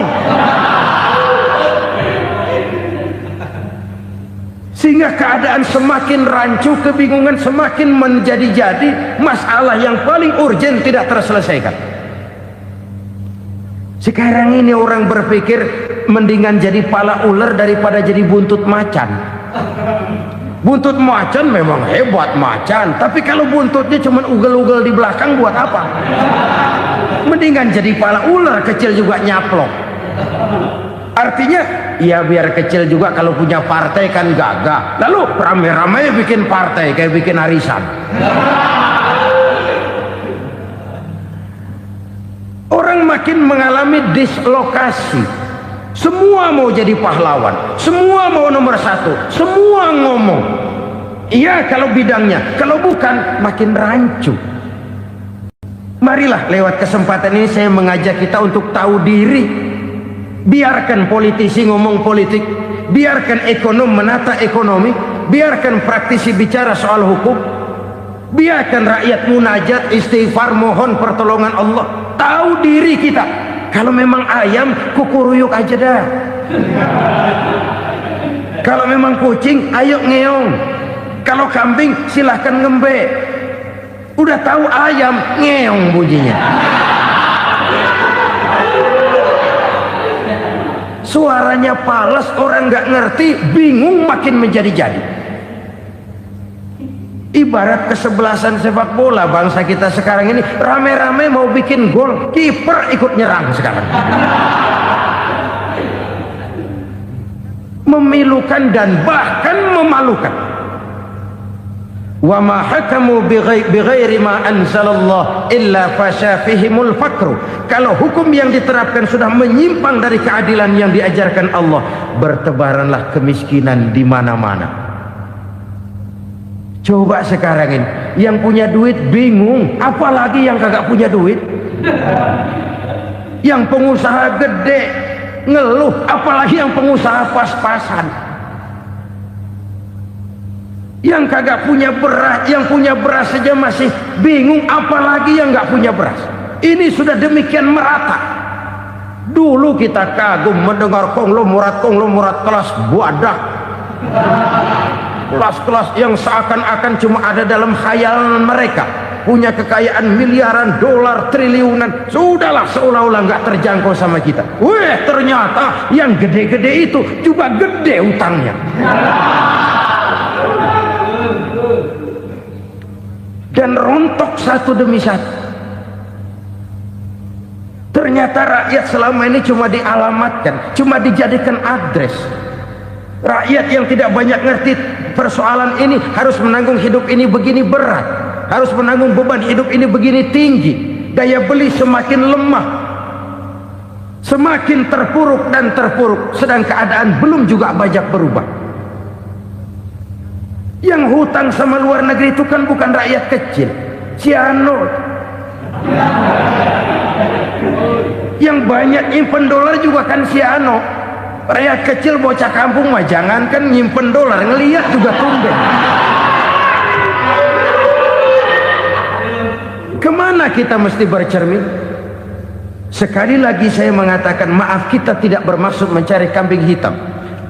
Sehingga keadaan semakin rancu, kebingungan semakin menjadi-jadi, masalah yang paling urgen tidak terselesaikan. Sekarang ini orang berpikir mendingan jadi pala ular daripada jadi buntut macan. Buntut macan memang hebat macan, tapi kalau buntutnya cuma ugel-ugel di belakang buat apa? Mendingan jadi pala ular kecil juga nyaplok. Artinya ya biar kecil juga kalau punya partai kan gagah. Lalu rame-rame bikin partai kayak bikin arisan. Orang makin mengalami dislokasi. Semua mau jadi pahlawan, semua mau nomor satu, semua ngomong. Iya kalau bidangnya, kalau bukan makin rancu. Marilah lewat kesempatan ini saya mengajak kita untuk tahu diri. Biarkan politisi ngomong politik, biarkan ekonom menata ekonomi, biarkan praktisi bicara soal hukum, biarkan rakyat munajat, istighfar, mohon pertolongan Allah. Tahu diri kita. Kalau memang ayam, kukuruyuk aja dah. Kalau memang kucing, ayo ngeong. Kalau kambing, silahkan ngembe. Udah tahu ayam, ngeong bunyinya. Suaranya palas, orang nggak ngerti, bingung, makin menjadi-jadi. Ibarat kesebelasan sepak bola bangsa kita sekarang ini, rame-rame mau bikin gol, kiper ikut nyerang sekarang. Memilukan dan bahkan memalukan. Wa ma hakamu bighairi ma anzalallah illa fasha fihimul fakru. Kalau hukum yang diterapkan sudah menyimpang dari keadilan yang diajarkan Allah, bertebaranlah kemiskinan di mana-mana. Coba sekarang ini yang punya duit bingung, apalagi yang kagak punya duit. Yang pengusaha gede ngeluh, apalagi yang pengusaha pas-pasan. Yang kagak punya beras, yang punya beras saja masih bingung, apalagi yang nggak punya beras. Ini sudah demikian merata. Dulu kita kagum mendengar konglomerat kelas buadah, kelas-kelas yang seakan-akan cuma ada dalam khayalan mereka, punya kekayaan miliaran dolar, triliunan. Sudahlah, seolah-olah nggak terjangkau sama kita. Weh, ternyata yang gede-gede itu juga gede utangnya. Dan rontok satu demi satu. Ternyata rakyat selama ini cuma dialamatkan, cuma dijadikan address. Rakyat yang tidak banyak ngerti persoalan ini harus menanggung hidup ini begini berat, harus menanggung beban hidup ini begini tinggi, daya beli semakin lemah, semakin terpuruk dan terpuruk, sedang keadaan belum juga banyak berubah. Yang hutang sama luar negeri itu kan bukan rakyat kecil, Ciano. Yang banyak nyimpen dolar juga kan Ciano. Rakyat kecil bocah kampung mah jangankan nyimpen dolar, ngelihat juga tumben. Kemana kita mesti bercermin? Sekali lagi saya mengatakan maaf, kita tidak bermaksud mencari kambing hitam.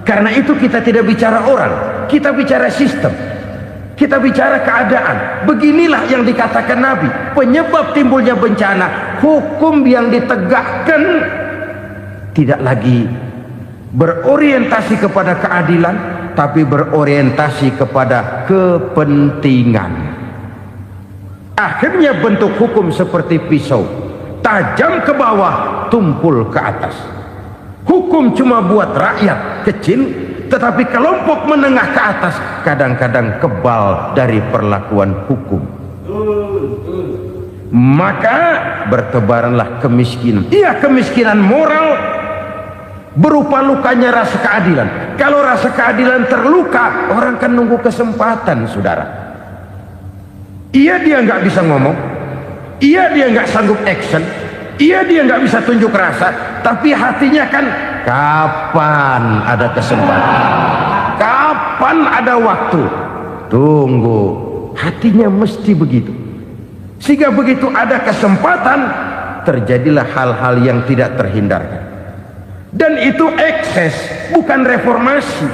Karena itu kita tidak bicara orang, kita bicara sistem, kita bicara keadaan. Beginilah yang dikatakan Nabi, penyebab timbulnya bencana, hukum yang ditegakkan tidak lagi berorientasi kepada keadilan, tapi berorientasi kepada kepentingan. Akhirnya bentuk hukum seperti pisau, tajam ke bawah, tumpul ke atas. Hukum cuma buat rakyat kecil, tetapi kelompok menengah ke atas kadang-kadang kebal dari perlakuan hukum. Maka bertebaranlah kemiskinan. Iya, kemiskinan moral berupa lukanya rasa keadilan. Kalau rasa keadilan terluka, orang kan nunggu kesempatan, saudara. Iya, dia nggak bisa ngomong, iya dia nggak sanggup action, iya dia nggak bisa tunjuk rasa, tapi hatinya kan kapan ada kesempatan, kapan ada waktu, tunggu. Hatinya mesti begitu. Sehingga begitu ada kesempatan, terjadilah hal-hal yang tidak terhindarkan. Dan itu ekses, bukan reformasi.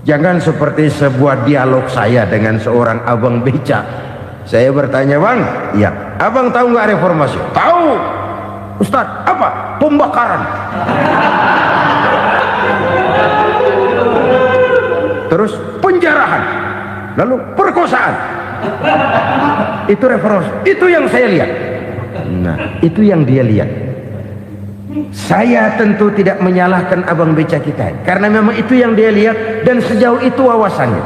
Jangan seperti sebuah dialog saya dengan seorang abang beca. Saya bertanya, bang, ya, abang tahu nggak reformasi? Tahu, Ustaz. Apa? Pembakaran. Terus penjara lalu perkosaan. Itu referensi, itu yang saya lihat. Nah, itu yang dia lihat. Saya tentu tidak menyalahkan abang beca kita, karena memang itu yang dia lihat dan sejauh itu wawasannya.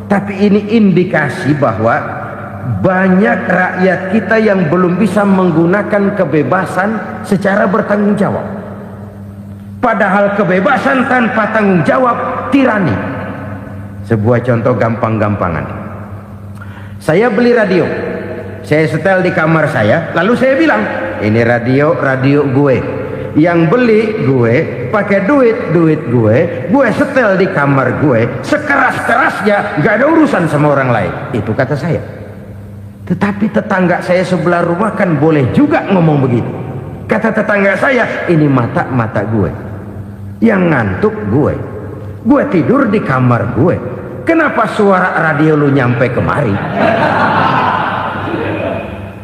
Tapi ini indikasi bahwa banyak rakyat kita yang belum bisa menggunakan kebebasan secara bertanggung jawab. Padahal kebebasan tanpa tanggung jawab tirani. Sebuah contoh gampang-gampangan. Saya beli radio, saya setel di kamar saya, lalu saya bilang, ini radio gue. Yang beli gue, pakai duit gue setel di kamar gue, sekeras-kerasnya, gak ada urusan sama orang lain. Itu kata saya. Tetapi tetangga saya sebelah rumah kan boleh juga ngomong begitu. Kata tetangga saya, ini mata gue, yang ngantuk gue tidur di kamar gue, kenapa suara radio lu nyampe kemari?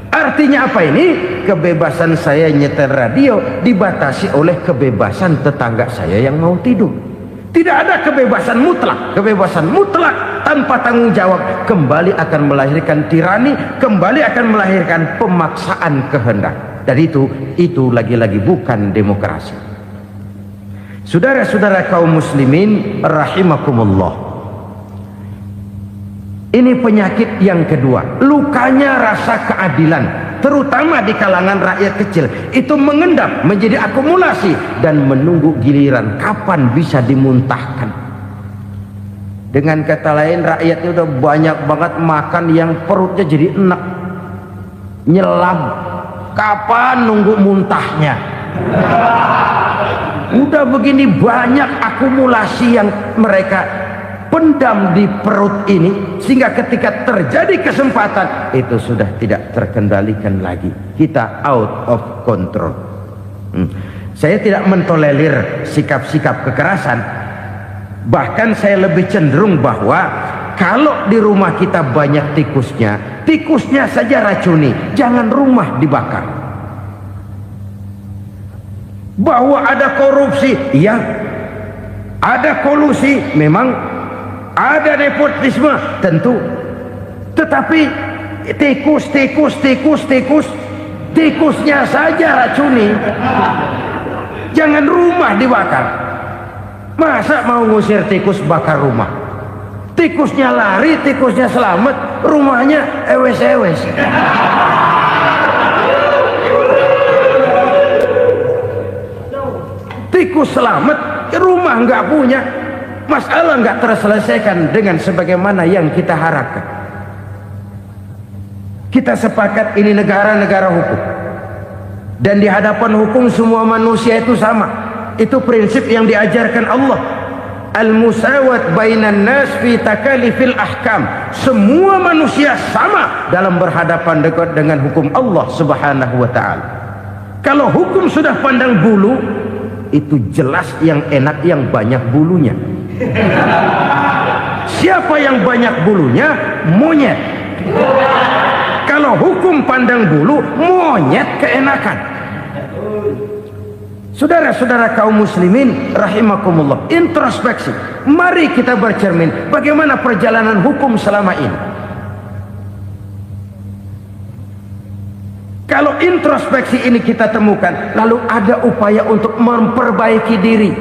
Artinya apa ini? Kebebasan saya nyetel radio dibatasi oleh kebebasan tetangga saya yang mau tidur. Tidak ada kebebasan mutlak. Kebebasan mutlak tanpa tanggung jawab kembali akan melahirkan tirani, kembali akan melahirkan pemaksaan kehendak. Dan itu lagi-lagi bukan demokrasi. Saudara-saudara kaum muslimin rahimakumullah. Ini penyakit yang kedua, lukanya rasa keadilan, terutama di kalangan rakyat kecil. Itu mengendap menjadi akumulasi dan menunggu giliran kapan bisa dimuntahkan. Dengan kata lain, rakyatnya udah banyak banget makan yang perutnya jadi enak, nyelam. Kapan nunggu muntahnya? Udah begini banyak akumulasi yang mereka pendam di perut ini, sehingga ketika terjadi kesempatan itu sudah tidak terkendalikan lagi. Kita out of control. Saya tidak mentolerir sikap-sikap kekerasan. Bahkan saya lebih cenderung bahwa kalau di rumah kita banyak tikusnya saja racuni, jangan rumah dibakar. Bahwa ada korupsi, ya, ada kolusi, memang ada nepotisme, tentu. Tetapi tikusnya saja racuni, jangan rumah dibakar. Masa mau ngusir tikus bakar rumah? Tikusnya lari, tikusnya selamat, rumahnya ewes-ewes. Tikus selamat, rumah nggak punya, masalah nggak terselesaikan dengan sebagaimana yang kita harapkan. Kita sepakat ini negara hukum, dan di hadapan hukum semua manusia itu sama. Itu prinsip yang diajarkan Allah. Al-musawat bainan nas fi takalifil ahkam. Semua manusia sama dalam berhadapan dengan hukum Allah Subhanahu wa taala. Kalau hukum sudah pandang bulu, itu jelas yang enak yang banyak bulunya. Siapa yang banyak bulunya? Monyet. Kalau hukum pandang bulu, monyet keenakan. Saudara-saudara kaum muslimin rahimakumullah, introspeksi. Mari kita bercermin bagaimana perjalanan hukum selama ini. Kalau introspeksi ini kita temukan, lalu ada upaya untuk memperbaiki diri.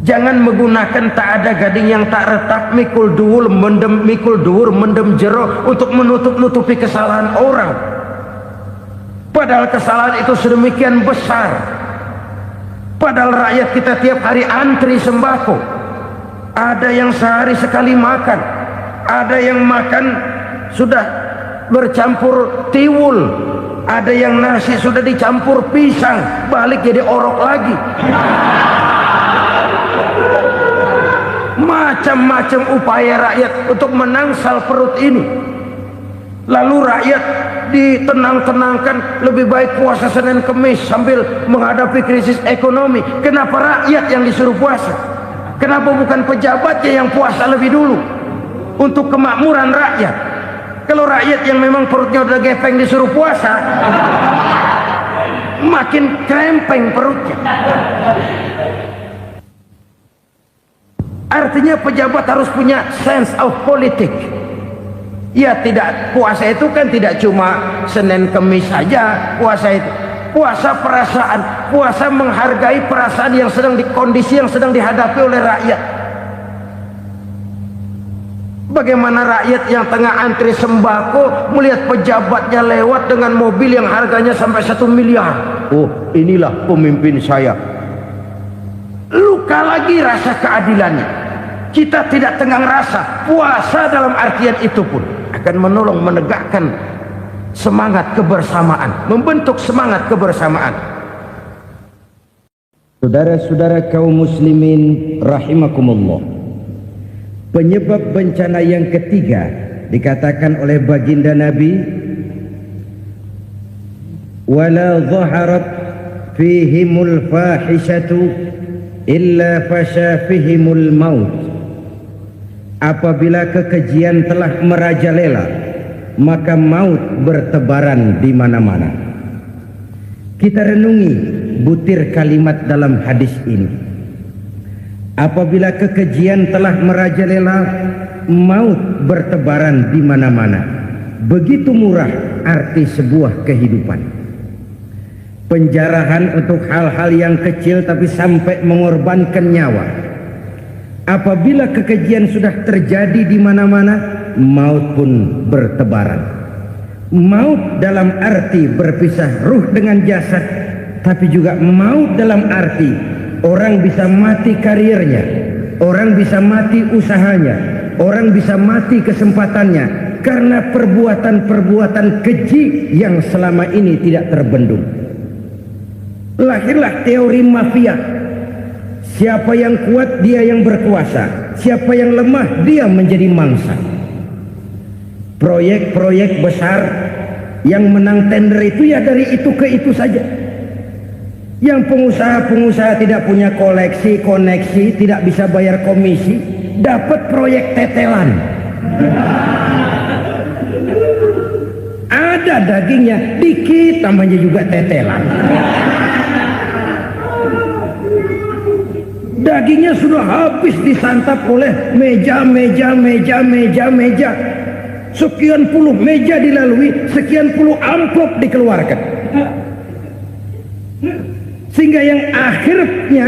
Jangan menggunakan tak ada gading yang tak retak, mikul duwur mendem jero untuk menutup-nutupi kesalahan orang. Padahal kesalahan itu sedemikian besar. Padahal rakyat kita tiap hari antri sembako. Ada yang sehari sekali makan, ada yang makan sudah bercampur tiwul, ada yang nasi sudah dicampur pisang, balik jadi orok lagi. Macam-macam upaya rakyat untuk menangsal perut ini. Lalu rakyat ditenang-tenangkan, lebih baik puasa Senin Kemis sambil menghadapi krisis ekonomi. Kenapa rakyat yang disuruh puasa? Kenapa bukan pejabatnya yang puasa lebih dulu untuk kemakmuran rakyat? Kalau rakyat yang memang perutnya udah gepeng disuruh puasa, makin krempeng perutnya. Artinya pejabat harus punya sense of politik. Ya, tidak, puasa itu kan tidak cuma Senin Kemis saja. Puasa itu puasa perasaan, puasa menghargai perasaan yang sedang kondisi yang sedang dihadapi oleh rakyat. Bagaimana rakyat yang tengah antri sembako melihat pejabatnya lewat dengan mobil yang harganya sampai 1 miliar. Oh, inilah pemimpin saya. Luka lagi rasa keadilannya. Kita tidak tenggang rasa. Puasa dalam artian itu pun akan menolong menegakkan semangat kebersamaan, membentuk semangat kebersamaan. Saudara-saudara kaum muslimin rahimakumullah, penyebab bencana yang ketiga dikatakan oleh baginda Nabi, wala dhaharat fihimul fahishatu illa fasha fihimul maut. Apabila kekejian telah merajalela, maka maut bertebaran di mana-mana. Kita renungi butir kalimat dalam hadis ini. Apabila kekejian telah merajalela, maut bertebaran di mana-mana. Begitu murah arti sebuah kehidupan. Penjarahan untuk hal-hal yang kecil tapi sampai mengorbankan nyawa. Apabila kekejian sudah terjadi di mana-mana, maut pun bertebaran. Maut dalam arti berpisah ruh dengan jasad, tapi juga maut dalam arti orang bisa mati karirnya, orang bisa mati usahanya, orang bisa mati kesempatannya karena perbuatan-perbuatan keji yang selama ini tidak terbendung. Lahirlah teori mafia. Siapa yang kuat dia yang berkuasa, siapa yang lemah dia menjadi mangsa. Proyek-proyek besar yang menang tender itu ya dari itu ke itu saja. Yang pengusaha-pengusaha tidak punya koleksi, koneksi, tidak bisa bayar komisi, dapat proyek tetelan. Ada dagingnya, dikit namanya juga tetelan. Dagingnya sudah habis disantap oleh meja. Sekian puluh meja dilalui, sekian puluh amplop dikeluarkan. Sehingga yang akhirnya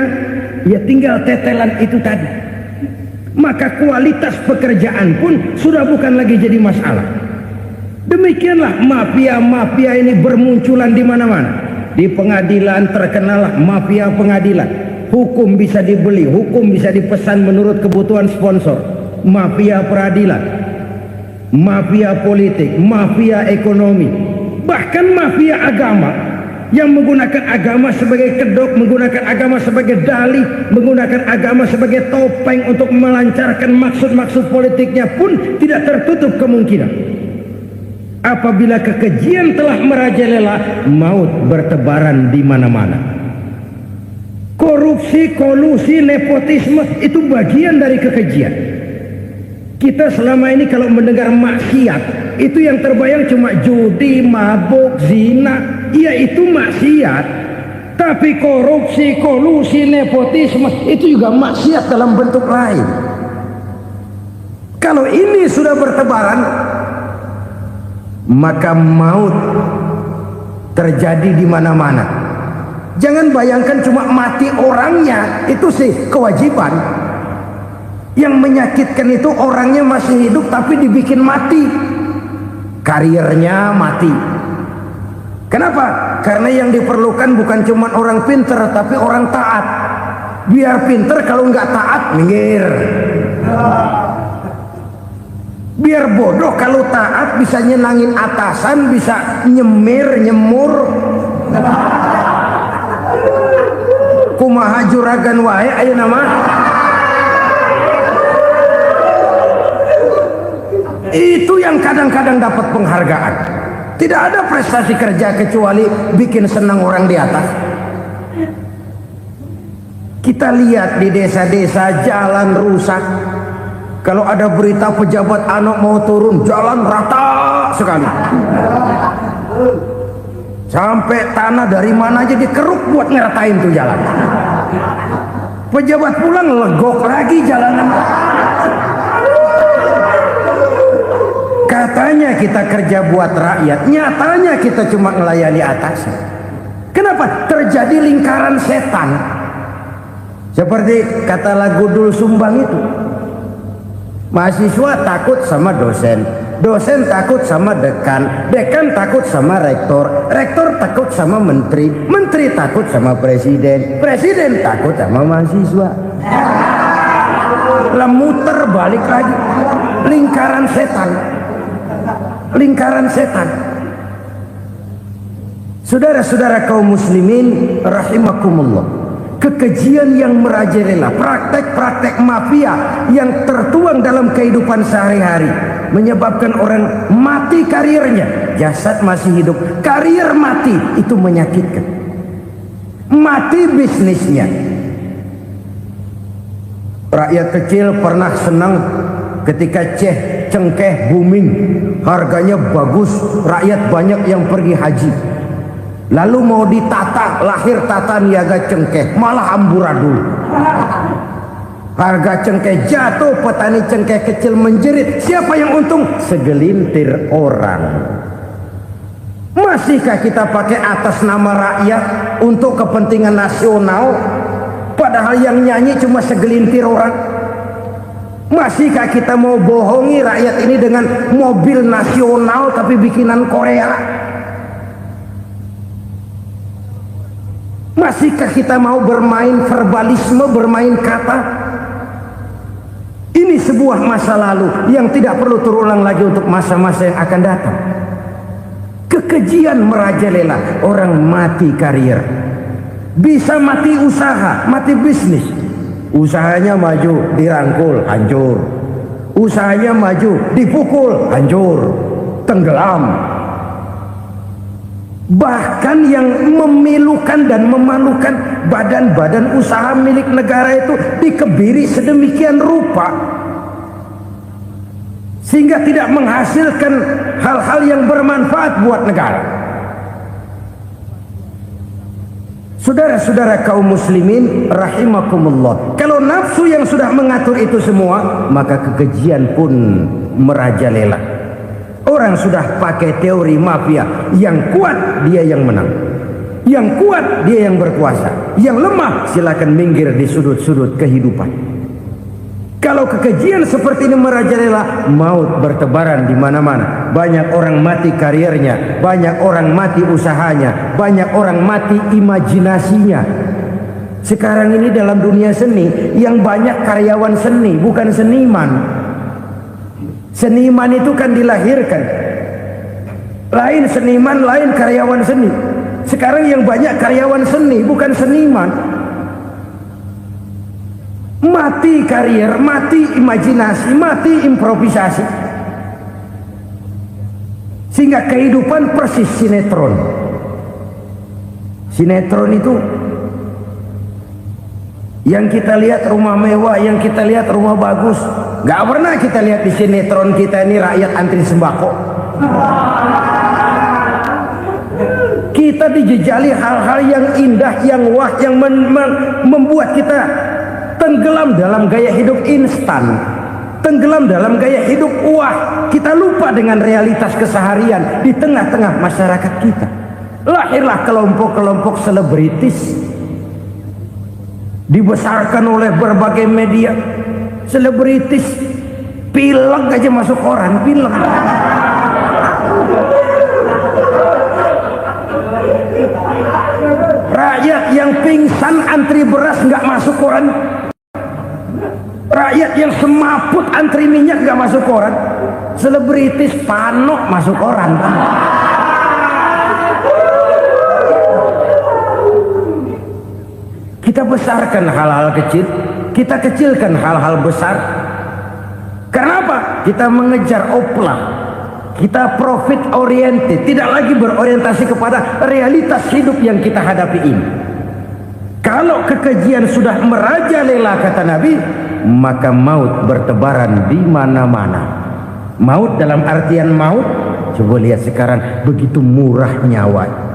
ya tinggal tetelan itu tadi. Maka kualitas pekerjaan pun sudah bukan lagi jadi masalah. Demikianlah mafia-mafia ini bermunculan di mana-mana. Di pengadilan terkenallah mafia pengadilan. Hukum bisa dibeli, hukum bisa dipesan menurut kebutuhan sponsor. Mafia peradilan, mafia politik, mafia ekonomi, bahkan mafia agama yang menggunakan agama sebagai kedok, menggunakan agama sebagai dalih, menggunakan agama sebagai topeng untuk melancarkan maksud-maksud politiknya pun tidak tertutup kemungkinan. Apabila kekejian telah merajalela, maut bertebaran di mana-mana. Korupsi, kolusi, nepotisme itu bagian dari kekejian. Kita selama ini kalau mendengar maksiat, itu yang terbayang cuma judi, mabuk, zina. Iya, itu maksiat. Tapi korupsi, kolusi, nepotisme itu juga maksiat dalam bentuk lain. Kalau ini sudah bertebaran, maka maut terjadi di mana-mana. Jangan bayangkan cuma mati orangnya, itu sih kewajiban. Yang menyakitkan itu orangnya masih hidup tapi dibikin mati, karirnya mati. Kenapa? Karena yang diperlukan bukan cuma orang pinter tapi orang taat. Biar pinter, kalau nggak taat minggir. Biar bodoh, kalau taat bisa nyenangin atasan, bisa nyemir, nyemur. Kumaha juragan wae ayo nama. Itu yang kadang-kadang dapat penghargaan. Tidak ada prestasi kerja kecuali bikin senang orang di atas. Kita lihat di desa-desa jalan rusak. Kalau ada berita pejabat anak mau turun, jalan rata sekali. Sampai tanah dari mana aja dikeruk buat ngeratain tuh jalan. Pejabat pulang legok lagi jalanan. Katanya kita kerja buat rakyat, nyatanya kita cuma melayani atasan. Kenapa? Terjadi lingkaran setan. Seperti kata lagu Dul Sumbang itu. Mahasiswa takut sama dosen, dosen takut sama dekan, dekan takut sama rektor, rektor takut sama menteri, menteri takut sama presiden, presiden takut sama mahasiswa. Lah muter balik lagi, lingkaran setan, lingkaran setan. Saudara-saudara kaum muslimin rahimakumullah, kekejian yang merajalela, praktek-praktek mafia yang tertuang dalam kehidupan sehari-hari menyebabkan orang mati karirnya, jasad masih hidup, karir mati, itu menyakitkan. Mati bisnisnya. Rakyat kecil pernah senang ketika cengkeh booming, harganya bagus, rakyat banyak yang pergi haji. Lalu mau ditata, lahir tata niaga cengkeh, malah amburadul. Harga cengkeh jatuh, petani cengkeh kecil menjerit. Siapa yang untung? Segelintir orang. Masihkah kita pakai atas nama rakyat untuk kepentingan nasional, padahal yang nyanyi cuma segelintir orang? Masihkah kita mau bohongi rakyat ini dengan mobil nasional tapi bikinan Korea? Masihkah kita mau bermain verbalisme, bermain kata? Ini sebuah masa lalu yang tidak perlu terulang lagi untuk masa-masa yang akan datang. Kekejian merajalela, orang mati karir. Bisa mati usaha, mati bisnis. Usahanya maju, dirangkul, hancur. Usahanya maju, dipukul, hancur, tenggelam. Bahkan yang memilukan dan memalukan badan-badan usaha milik negara itu dikebiri sedemikian rupa sehingga tidak menghasilkan hal-hal yang bermanfaat buat negara. Saudara-saudara kaum muslimin rahimakumullah, kalau nafsu yang sudah mengatur itu semua, maka kekejian pun merajalela. Orang sudah pakai teori mafia, yang kuat dia yang menang, yang kuat dia yang berkuasa, yang lemah silakan minggir di sudut-sudut kehidupan. Kalau kekejian seperti ini merajalela, maut bertebaran di mana-mana. Banyak orang mati karirnya, banyak orang mati usahanya, banyak orang mati imajinasinya. Sekarang ini dalam dunia seni yang banyak karyawan seni, bukan seniman. Seniman itu kan dilahirkan, lain seniman, lain karyawan seni. Sekarang yang banyak karyawan seni, bukan seniman. Mati karir, mati imajinasi, mati improvisasi, sehingga kehidupan persis sinetron. Sinetron itu yang kita lihat rumah mewah, yang kita lihat rumah bagus. Gak pernah kita lihat di sinetron kita ini rakyat antri sembako. Kita dijejali hal-hal yang indah, yang wah, yang membuat kita tenggelam dalam gaya hidup instan, tenggelam dalam gaya hidup wah. Kita lupa dengan realitas keseharian di tengah-tengah masyarakat kita. Lahirlah kelompok-kelompok selebritis, dibesarkan oleh berbagai media. Selebritis pilek aja masuk koran, pilek. Rakyat yang pingsan antri beras nggak masuk koran. Rakyat yang semaput antri minyak nggak masuk koran. Selebritis panok masuk koran. Kita besarkan hal-hal kecil, kita kecilkan hal-hal besar. Karena apa? Kita mengejar oplah, kita profit oriented, tidak lagi berorientasi kepada realitas hidup yang kita hadapi ini. Kalau kekejian sudah merajalela, kata Nabi, maka maut bertebaran di mana-mana. Maut dalam artian maut, coba lihat sekarang begitu murah nyawa.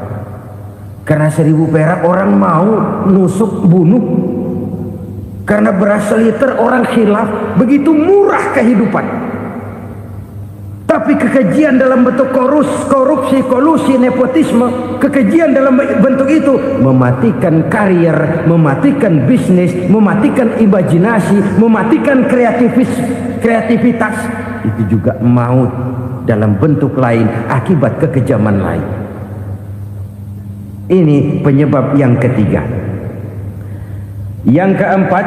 Karena 1000 perak orang mau nusuk bunuh. Karena beras seliter orang khilaf, begitu murah kehidupan. Tapi kekejian dalam bentuk korupsi, kolusi, nepotisme, kekejian dalam bentuk itu mematikan karier, mematikan bisnis, mematikan imajinasi, mematikan kreativitas. Itu juga maut dalam bentuk lain akibat kekejaman lain. Ini penyebab yang ketiga. Yang keempat,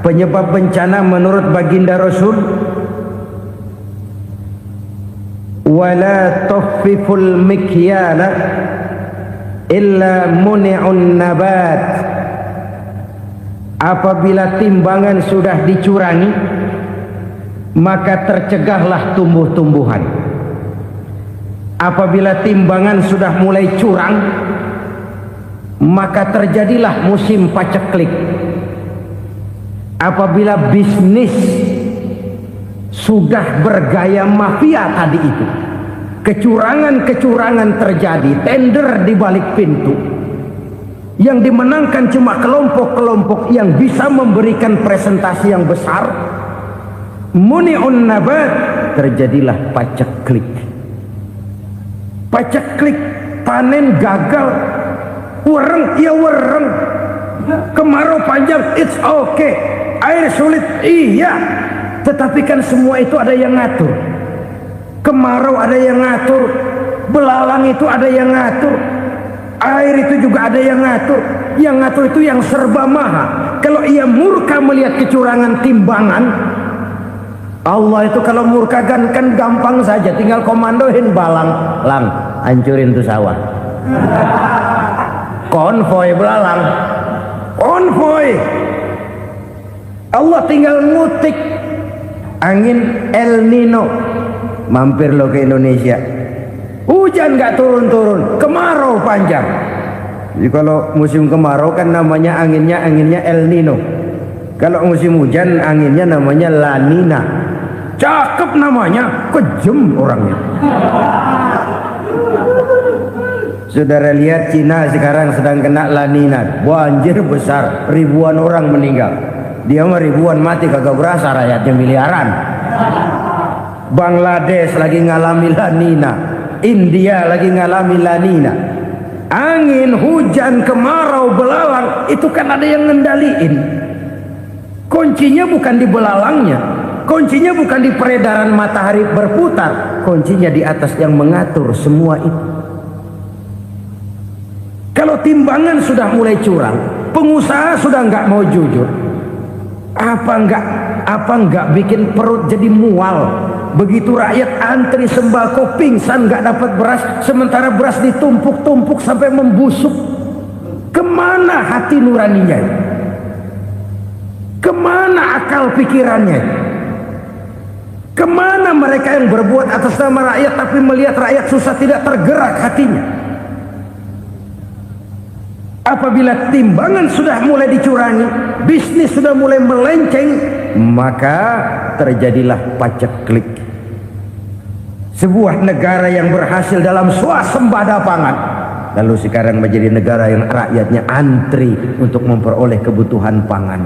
penyebab bencana menurut baginda Rasul, wala tuffiful mikyala illa muni'un nabat. Apabila timbangan sudah dicurangi, maka tercegahlah tumbuh-tumbuhan. Apabila timbangan sudah mulai curang, maka terjadilah musim paceklik. Apabila bisnis sudah bergaya mafia tadi itu, kecurangan-kecurangan terjadi, tender di balik pintu, yang dimenangkan cuma kelompok-kelompok yang bisa memberikan presentasi yang besar, muni'un nabat, terjadilah paceklik. Paceklik, panen gagal, wereng, ya wereng, kemarau panjang, it's okay, air sulit, iya, tetapi kan semua itu ada yang ngatur. Kemarau ada yang ngatur, belalang itu ada yang ngatur, air itu juga ada yang ngatur. Yang ngatur itu yang serba maha. Kalau ia murka melihat kecurangan timbangan, Allah itu kalau murka kan gampang saja, tinggal komandoin balang, lang, hancurin tuh sawah. Konvoy belalang, konvoy. Allah tinggal ngutik angin El Nino, mampir lo ke Indonesia. Hujan nggak turun-turun, kemarau panjang. Jadi kalau musim kemarau kan namanya anginnya El Nino. Kalau musim hujan anginnya namanya La Nina. Cakep namanya, kejem orangnya. Saudara lihat Cina sekarang sedang kena La Nina, banjir besar, ribuan orang meninggal. Dia mah ribuan mati kagak berasa, rakyatnya miliaran. Bangladesh lagi ngalami La Nina, India lagi ngalami La Nina. Angin, hujan, kemarau, belalang, itu kan ada yang ngendaliin. Kuncinya bukan di belalangnya, kuncinya bukan di peredaran matahari berputar, kuncinya di atas yang mengatur semua itu. Kalau timbangan sudah mulai curang, pengusaha sudah nggak mau jujur, apa nggak bikin perut jadi mual. Begitu rakyat antri sembako pingsan nggak dapat beras, sementara beras ditumpuk-tumpuk sampai membusuk. Kemana hati nuraninya? Kemana akal pikirannya? Kemana mereka yang berbuat atas nama rakyat tapi melihat rakyat susah tidak tergerak hatinya? Apabila timbangan sudah mulai dicurangi, bisnis sudah mulai melenceng, maka terjadilah paceklik. Sebuah negara yang berhasil dalam swasembada pangan, lalu sekarang menjadi negara yang rakyatnya antri untuk memperoleh kebutuhan pangan.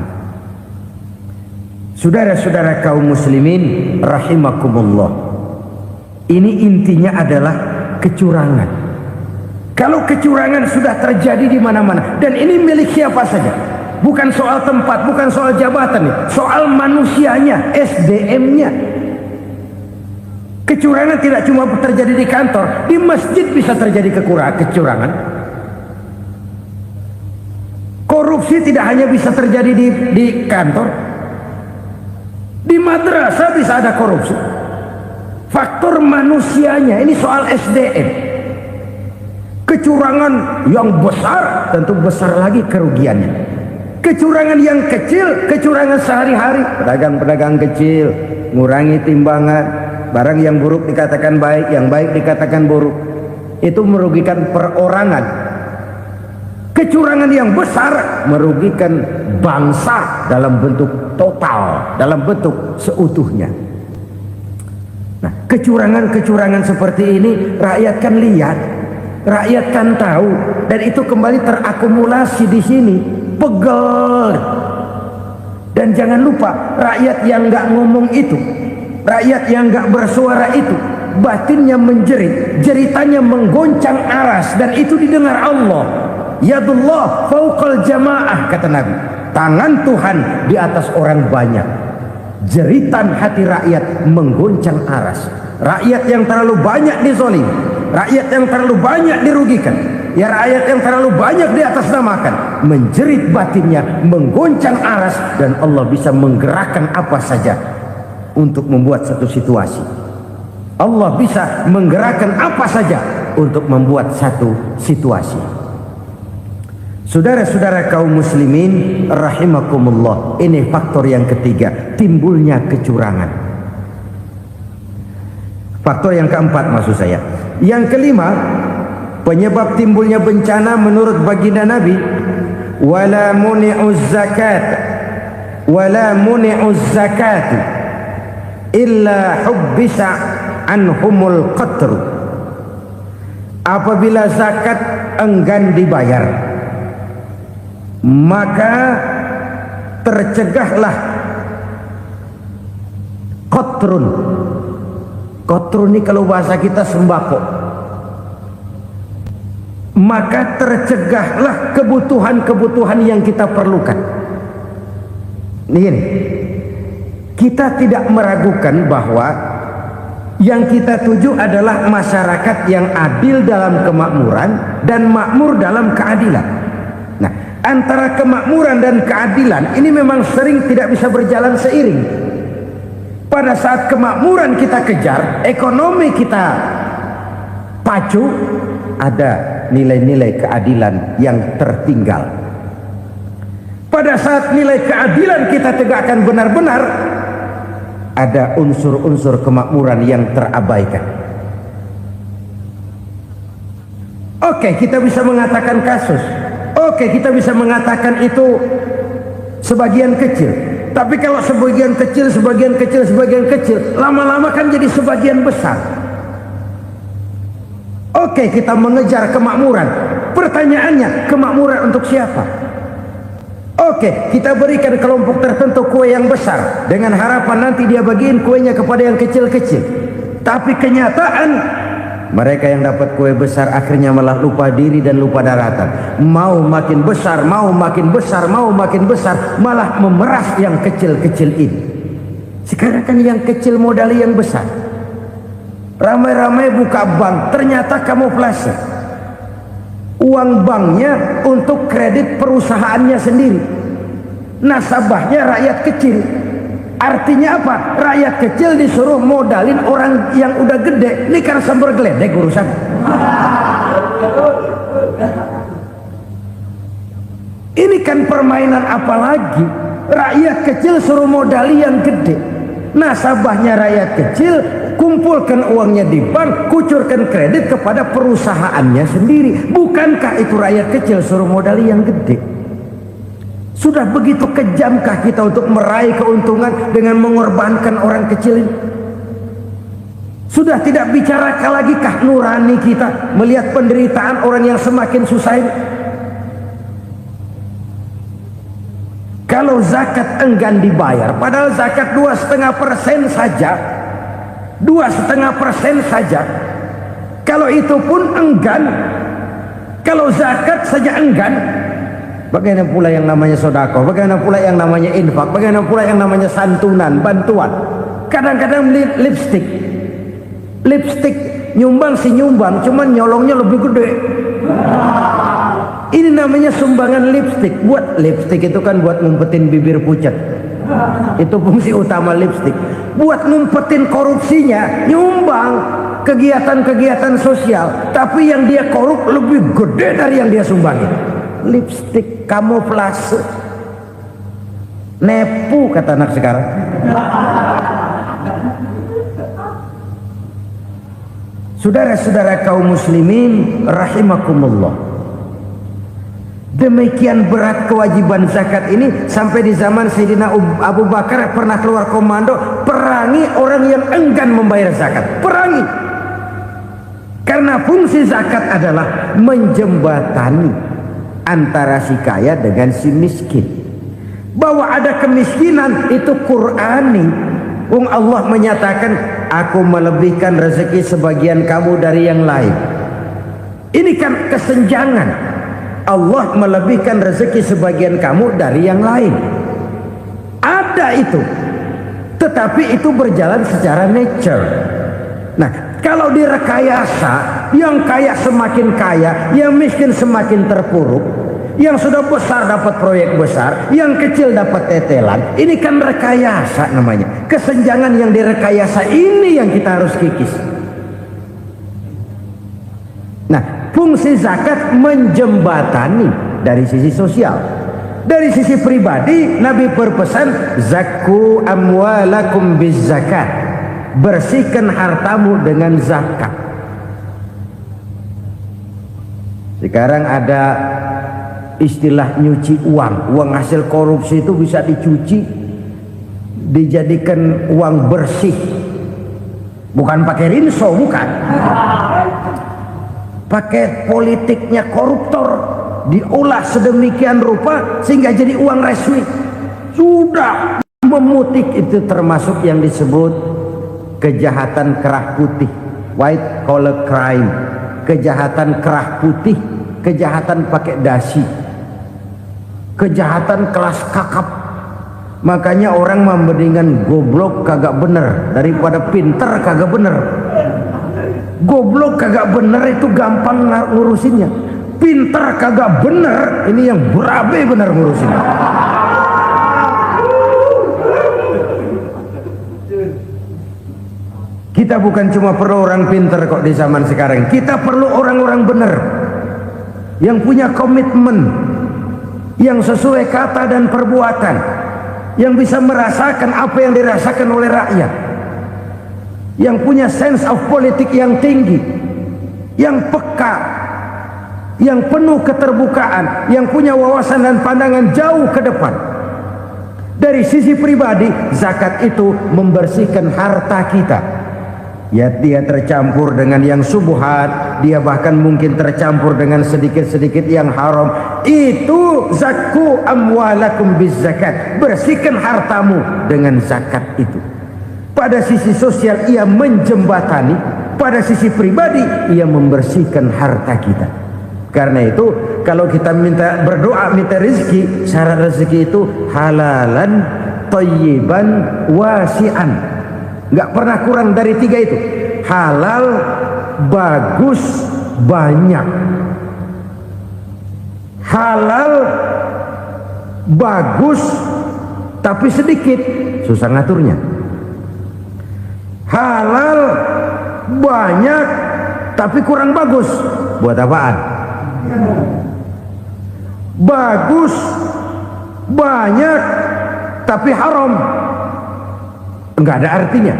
Saudara-saudara kaum muslimin rahimakumullah, ini intinya adalah kecurangan. Kalau kecurangan sudah terjadi di mana-mana, dan ini milik siapa saja, bukan soal tempat, bukan soal jabatan, soal manusianya, SDM-nya. Kecurangan tidak cuma terjadi di kantor, di masjid bisa terjadi kecurangan. Korupsi tidak hanya bisa terjadi di kantor, di madrasah bisa ada korupsi. Faktor manusianya, ini soal SDM. Kecurangan yang besar tentu besar lagi kerugiannya. Kecurangan yang kecil, kecurangan sehari-hari, pedagang-pedagang kecil ngurangi timbangan, barang yang buruk dikatakan baik, yang baik dikatakan buruk, itu merugikan perorangan. Kecurangan yang besar merugikan bangsa dalam bentuk total, dalam bentuk seutuhnya. Nah, kecurangan-kecurangan seperti ini rakyat kan lihat, rakyat kan tahu, dan itu kembali terakumulasi di sini, pegel. Dan jangan lupa, rakyat yang nggak ngomong itu, rakyat yang nggak bersuara itu, batinnya menjerit, jeritannya menggoncang aras, dan itu didengar Allah. Yadullah fauqal jamaah, kata Nabi. Tangan Tuhan di atas orang banyak. Jeritan hati rakyat menggoncang aras. Rakyat yang terlalu banyak dizolim, rakyat yang terlalu banyak dirugikan, ya rakyat yang terlalu banyak di atas namakan, menjerit batinnya, menggoncang aras, dan Allah bisa menggerakkan apa saja untuk membuat satu situasi. Allah bisa menggerakkan apa saja untuk membuat satu situasi. Saudara-saudara kaum muslimin rahimakumullah, ini faktor yang ketiga, timbulnya kecurangan. Faktor yang keempat maksud saya. Yang kelima, penyebab timbulnya bencana menurut baginda Nabi, wala muni'uz zakat illa hubbisa anhumul qatr. Apabila zakat enggan dibayar, maka tercegahlah qatrun. Qatrun ini kalau bahasa kita sembako. Maka tercegahlah kebutuhan-kebutuhan yang kita perlukan. Ini, kita tidak meragukan bahwa yang kita tuju adalah masyarakat yang adil dalam kemakmuran dan makmur dalam keadilan. Nah, antara kemakmuran dan keadilan ini memang sering tidak bisa berjalan seiring. Pada saat kemakmuran kita kejar, ekonomi kita pacu, ada nilai-nilai keadilan yang tertinggal. Pada saat nilai keadilan kita tegakkan benar-benar, ada unsur-unsur kemakmuran yang terabaikan. Oke, kita bisa mengatakan kasus. Oke, kita bisa mengatakan itu sebagian kecil. Tapi kalau sebagian kecil, lama-lama kan jadi sebagian besar. Oke, kita mengejar kemakmuran. Pertanyaannya, kemakmuran untuk siapa? Oke, kita berikan kelompok tertentu kue yang besar dengan harapan nanti dia bagiin kuenya kepada yang kecil-kecil. Tapi kenyataan, mereka yang dapat kue besar akhirnya malah lupa diri dan lupa daratan. Mau makin besar, malah memeras yang kecil-kecil ini. Sekarang kan yang kecil modali yang besar. Ramai-ramai buka bank, ternyata kamuflase. Uang banknya untuk kredit perusahaannya sendiri. Nasabahnya rakyat kecil. Artinya apa? Rakyat kecil disuruh modalin orang yang udah gede. Ini kan sumber geledek urusan. Ini kan permainan apa lagi? Rakyat kecil suruh modali yang gede. Nasabahnya rakyat kecil, kumpulkan uangnya di bank, kucurkan kredit kepada perusahaannya sendiri. Bukankah itu rakyat kecil suruh modali yang gede? Sudah begitu kejamkah kita untuk meraih keuntungan dengan mengorbankan orang kecil ini? Sudah tidak bicara lagi kah nurani kita melihat penderitaan orang yang semakin susah ini? Kalau zakat enggan dibayar, padahal zakat 2,5% saja, 2,5% saja. Kalau itu pun enggan, kalau zakat saja enggan, bagaimana pula yang namanya sodako, bagaimana pula yang namanya infak, bagaimana pula yang namanya santunan, bantuan. Kadang-kadang lipstick nyumbang si nyumbang, cuman nyolongnya lebih gede. Ini namanya sumbangan lipstick. Buat lipstick itu kan buat ngumpetin bibir pucat. Itu fungsi utama lipstick. Buat ngumpetin korupsinya, nyumbang kegiatan-kegiatan sosial, tapi yang dia korup lebih gede dari yang dia sumbangin. Lipstick kamuflase, nepu kata anak sekarang. Saudara-saudara kaum muslimin rahimakumullah, demikian berat kewajiban zakat ini sampai di zaman Sayyidina Abu Bakar pernah keluar komando perangi orang yang enggan membayar zakat. Perangi, karena fungsi zakat adalah menjembatani antara si kaya dengan si miskin. Bahwa ada kemiskinan itu Qur'ani. Allah menyatakan, aku melebihkan rezeki sebagian kamu dari yang lain. Ini kan kesenjangan. Allah melebihkan rezeki sebagian kamu dari yang lain. Ada itu. Tetapi itu berjalan secara nature. Nah, kalau direkayasa, yang kaya semakin kaya, yang miskin semakin terpuruk, yang sudah besar dapat proyek besar, yang kecil dapat tetelan. Ini kan rekayasa namanya. Kesenjangan yang direkayasa ini yang kita harus kikis. Nah, fungsi zakat menjembatani dari sisi sosial. Dari sisi pribadi, Nabi berpesan, zakku amwalakum biz zakat. Bersihkan hartamu dengan zakat. Sekarang ada istilah nyuci uang. Uang hasil korupsi itu bisa dicuci, dijadikan uang bersih. Bukan pakai rinso, bukan. Pakai politiknya koruptor, diolah sedemikian rupa sehingga jadi uang resmi. Sudah memutik, itu termasuk yang disebut kejahatan kerah putih, white collar crime. Kejahatan kerah putih, kejahatan pakai dasi, kejahatan kelas kakap. Makanya orang mendingan goblok kagak bener daripada pinter kagak bener. Goblok kagak bener itu gampang ngurusinnya. Pinter kagak bener, ini yang berabe bener ngurusinnya. Kita bukan cuma perlu orang pinter kok di zaman sekarang. Kita perlu orang-orang bener yang punya komitmen, yang sesuai kata dan perbuatan, yang bisa merasakan apa yang dirasakan oleh rakyat, yang punya sense of politik yang tinggi, yang peka, yang penuh keterbukaan, yang punya wawasan dan pandangan jauh ke depan. Dari sisi pribadi, zakat itu membersihkan harta kita. Ya, dia tercampur dengan yang subuhat, dia bahkan mungkin tercampur dengan sedikit-sedikit yang haram. Itu zakku amwalakum biz zakat. Bersihkan hartamu dengan zakat itu. Pada sisi sosial ia menjembatani, pada sisi pribadi ia membersihkan harta kita. Karena itu kalau kita minta berdoa minta rezeki, syarat rezeki itu halalan thayyiban wasi'an. Nggak pernah kurang dari 3 itu. Halal, bagus, banyak. Halal, bagus, tapi sedikit, susah ngaturnya. Halal, banyak, tapi kurang bagus. Buat apaan? Bagus, banyak, tapi haram. Enggak ada artinya.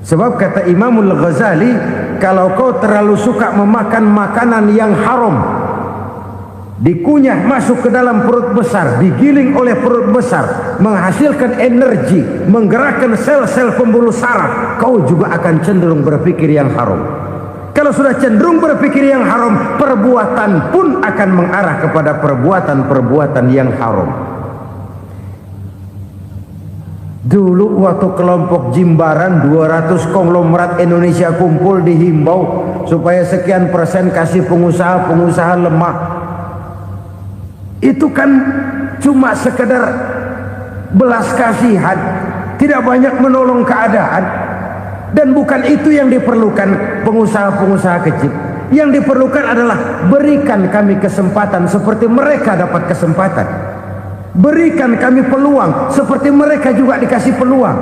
Sebab kata Imamul Ghazali, kalau kau terlalu suka memakan makanan yang haram, dikunyah masuk ke dalam perut besar, digiling oleh perut besar, menghasilkan energi, menggerakkan sel-sel pembuluh saraf, kau juga akan cenderung berpikir yang haram. Kalau sudah cenderung berpikir yang haram, perbuatan pun akan mengarah kepada perbuatan-perbuatan yang haram. Dulu waktu kelompok Jimbaran 200 konglomerat Indonesia kumpul dihimbau supaya sekian persen kasih pengusaha-pengusaha lemah. Itu kan cuma sekedar belas kasihan, tidak banyak menolong keadaan. Dan bukan itu yang diperlukan pengusaha-pengusaha kecil. Yang diperlukan adalah berikan kami kesempatan seperti mereka dapat kesempatan. Berikan kami peluang seperti mereka juga dikasih peluang.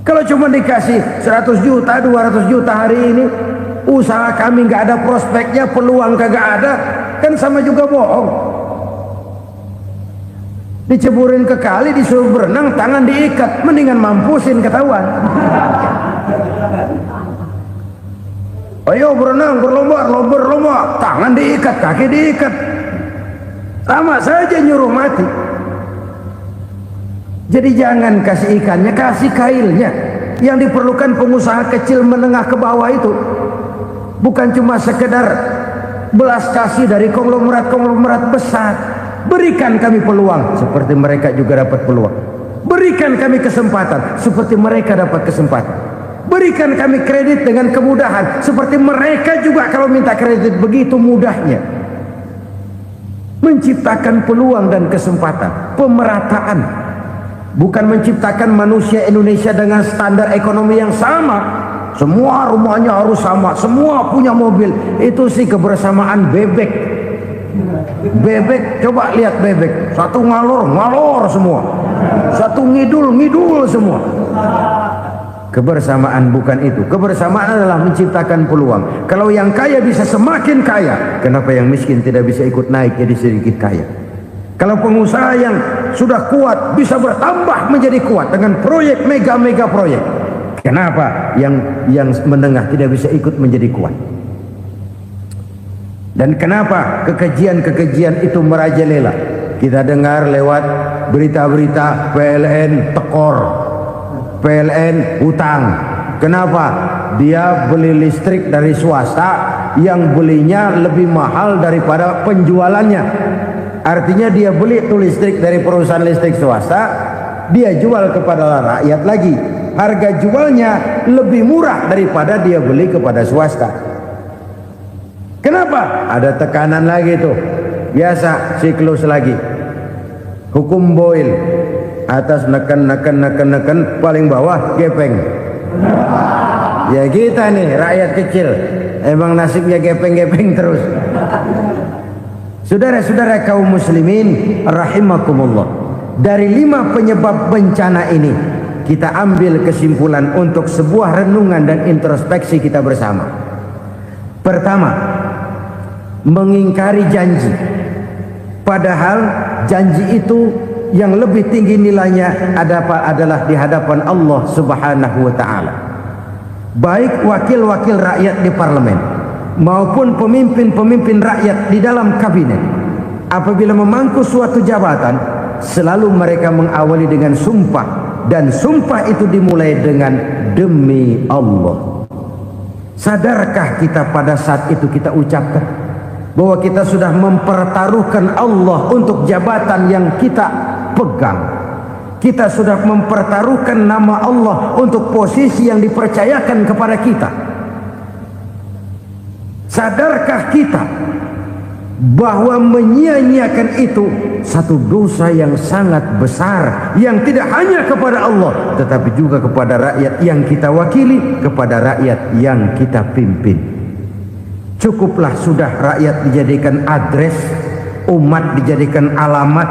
Kalau cuma dikasih 100 juta, 200 juta hari ini, usaha kami nggak ada prospeknya, peluang kagak ada, kan sama juga bohong. Diceburin ke kali, disuruh berenang, tangan diikat, mendingan mampusin ketahuan. Ayo berenang, berlomba, tangan diikat, kaki diikat, sama saja nyuruh mati. Jadi jangan kasih ikannya, kasih kailnya. Yang diperlukan pengusaha kecil menengah ke bawah itu bukan cuma sekedar belas kasih dari konglomerat-konglomerat besar. Berikan kami peluang seperti mereka juga dapat peluang. Berikan kami kesempatan seperti mereka dapat kesempatan. Berikan kami kredit dengan kemudahan seperti mereka juga kalau minta kredit begitu mudahnya. Menciptakan peluang dan kesempatan, pemerataan. Bukan menciptakan manusia Indonesia dengan standar ekonomi yang sama. Semua rumahnya harus sama, semua punya mobil. Itu sih kebersamaan bebek. Bebek, coba lihat bebek. Satu ngalor semua. Satu ngidul semua. Kebersamaan bukan itu. Kebersamaan adalah menciptakan peluang. Kalau yang kaya bisa semakin kaya, kenapa yang miskin tidak bisa ikut naik jadi sedikit kaya? Kalau pengusaha yang sudah kuat bisa bertambah menjadi kuat dengan proyek mega proyek, kenapa yang menengah tidak bisa ikut menjadi kuat? Dan kenapa kekejian itu merajalela? Kita dengar lewat berita-berita PLN tekor, PLN hutang. Kenapa? Dia beli listrik dari swasta yang belinya lebih mahal daripada penjualannya. Artinya dia beli itu listrik dari perusahaan listrik swasta, dia jual kepada rakyat lagi. Harga jualnya lebih murah daripada dia beli kepada swasta. Kenapa? Ada tekanan lagi tuh. Biasa siklus lagi. Hukum Boyle. Atas neken paling bawah gepeng. Ya kita nih rakyat kecil. Emang nasibnya gepeng terus. Saudara-saudara kaum muslimin rahimakumullah. Dari 5 penyebab bencana ini kita ambil kesimpulan untuk sebuah renungan dan introspeksi kita bersama. Pertama, mengingkari janji. Padahal janji itu yang lebih tinggi nilainya adalah di hadapan Allah Subhanahu wa taala. Baik wakil-wakil rakyat di parlemen maupun pemimpin-pemimpin rakyat di dalam kabinet, apabila memangku suatu jabatan, selalu mereka mengawali dengan sumpah, dan sumpah itu dimulai dengan demi Allah. Sadarkah kita pada saat itu kita ucapkan bahwa kita sudah mempertaruhkan Allah untuk jabatan yang kita pegang? Kita sudah mempertaruhkan nama Allah untuk posisi yang dipercayakan kepada kita. Sadarkah kita bahwa menyia-nyiakan itu satu dosa yang sangat besar, yang tidak hanya kepada Allah tetapi juga kepada rakyat yang kita wakili, kepada rakyat yang kita pimpin. Cukuplah sudah rakyat dijadikan adres, umat dijadikan alamat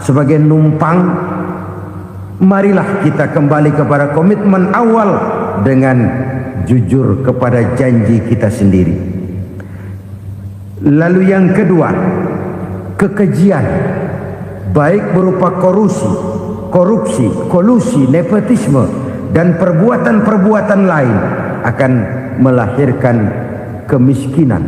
sebagai numpang. Marilah kita kembali kepada komitmen awal dengan jujur kepada janji kita sendiri. Lalu yang kedua, kekejian, baik berupa korupsi, kolusi, nepotisme, dan perbuatan-perbuatan lain akan melahirkan kemiskinan.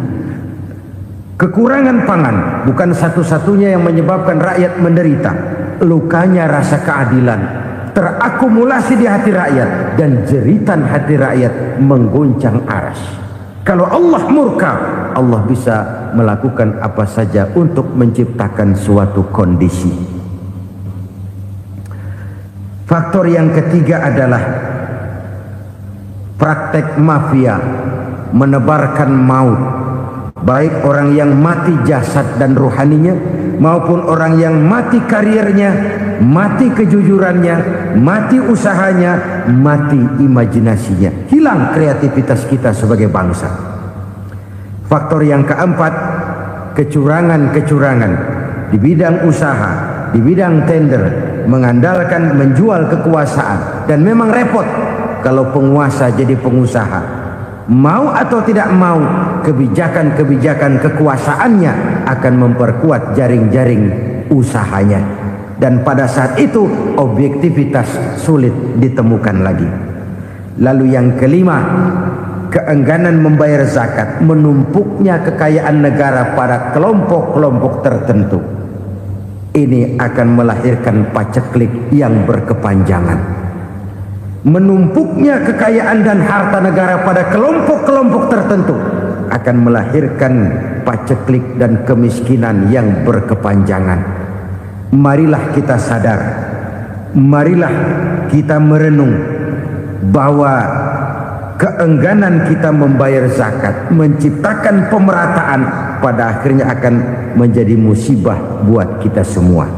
Kekurangan pangan bukan satu-satunya yang menyebabkan rakyat menderita. Lukanya rasa keadilan terakumulasi di hati rakyat, dan jeritan hati rakyat mengguncang aras. Kalau Allah murka, Allah bisa melakukan apa saja untuk menciptakan suatu kondisi. Faktor yang ketiga adalah praktek mafia menebarkan maut, baik orang yang mati jasad dan rohaninya maupun orang yang mati karirnya, mati kejujurannya, mati usahanya, mati imajinasinya. Hilang kreativitas kita sebagai bangsa. Faktor yang keempat, kecurangan-kecurangan di bidang usaha, di bidang tender, mengandalkan menjual kekuasaan. Dan memang repot kalau penguasa jadi pengusaha. Mau atau tidak mau, kebijakan-kebijakan kekuasaannya akan memperkuat jaring-jaring usahanya. Dan pada saat itu objektivitas sulit ditemukan lagi. Lalu yang kelima, keengganan membayar zakat, menumpuknya kekayaan negara pada kelompok-kelompok tertentu. Ini akan melahirkan paceklik yang berkepanjangan. Menumpuknya kekayaan dan harta negara pada kelompok-kelompok tertentu akan melahirkan paceklik dan kemiskinan yang berkepanjangan. marilah kita sadar, marilah kita merenung bahwa keengganan kita membayar zakat, menciptakan pemerataan, pada akhirnya akan menjadi musibah buat kita semua.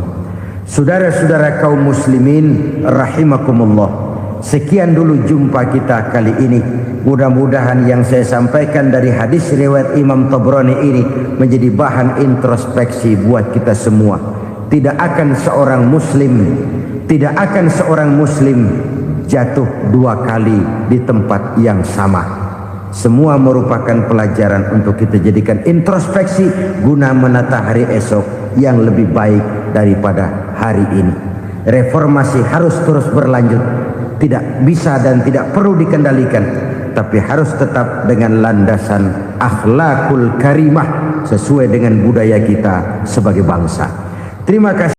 Saudara-saudara kaum muslimin rahimakumullah, sekian dulu jumpa kita kali ini. Mudah-mudahan yang saya sampaikan dari hadis riwayat Imam Tabrani ini menjadi bahan introspeksi buat kita semua. Tidak akan seorang muslim jatuh dua kali di tempat yang sama. Semua merupakan pelajaran untuk kita jadikan introspeksi guna menata hari esok yang lebih baik daripada hari ini. Reformasi harus terus berlanjut, tidak bisa dan tidak perlu dikendalikan, tapi harus tetap dengan landasan akhlakul karimah sesuai dengan budaya kita sebagai bangsa. Terima kasih.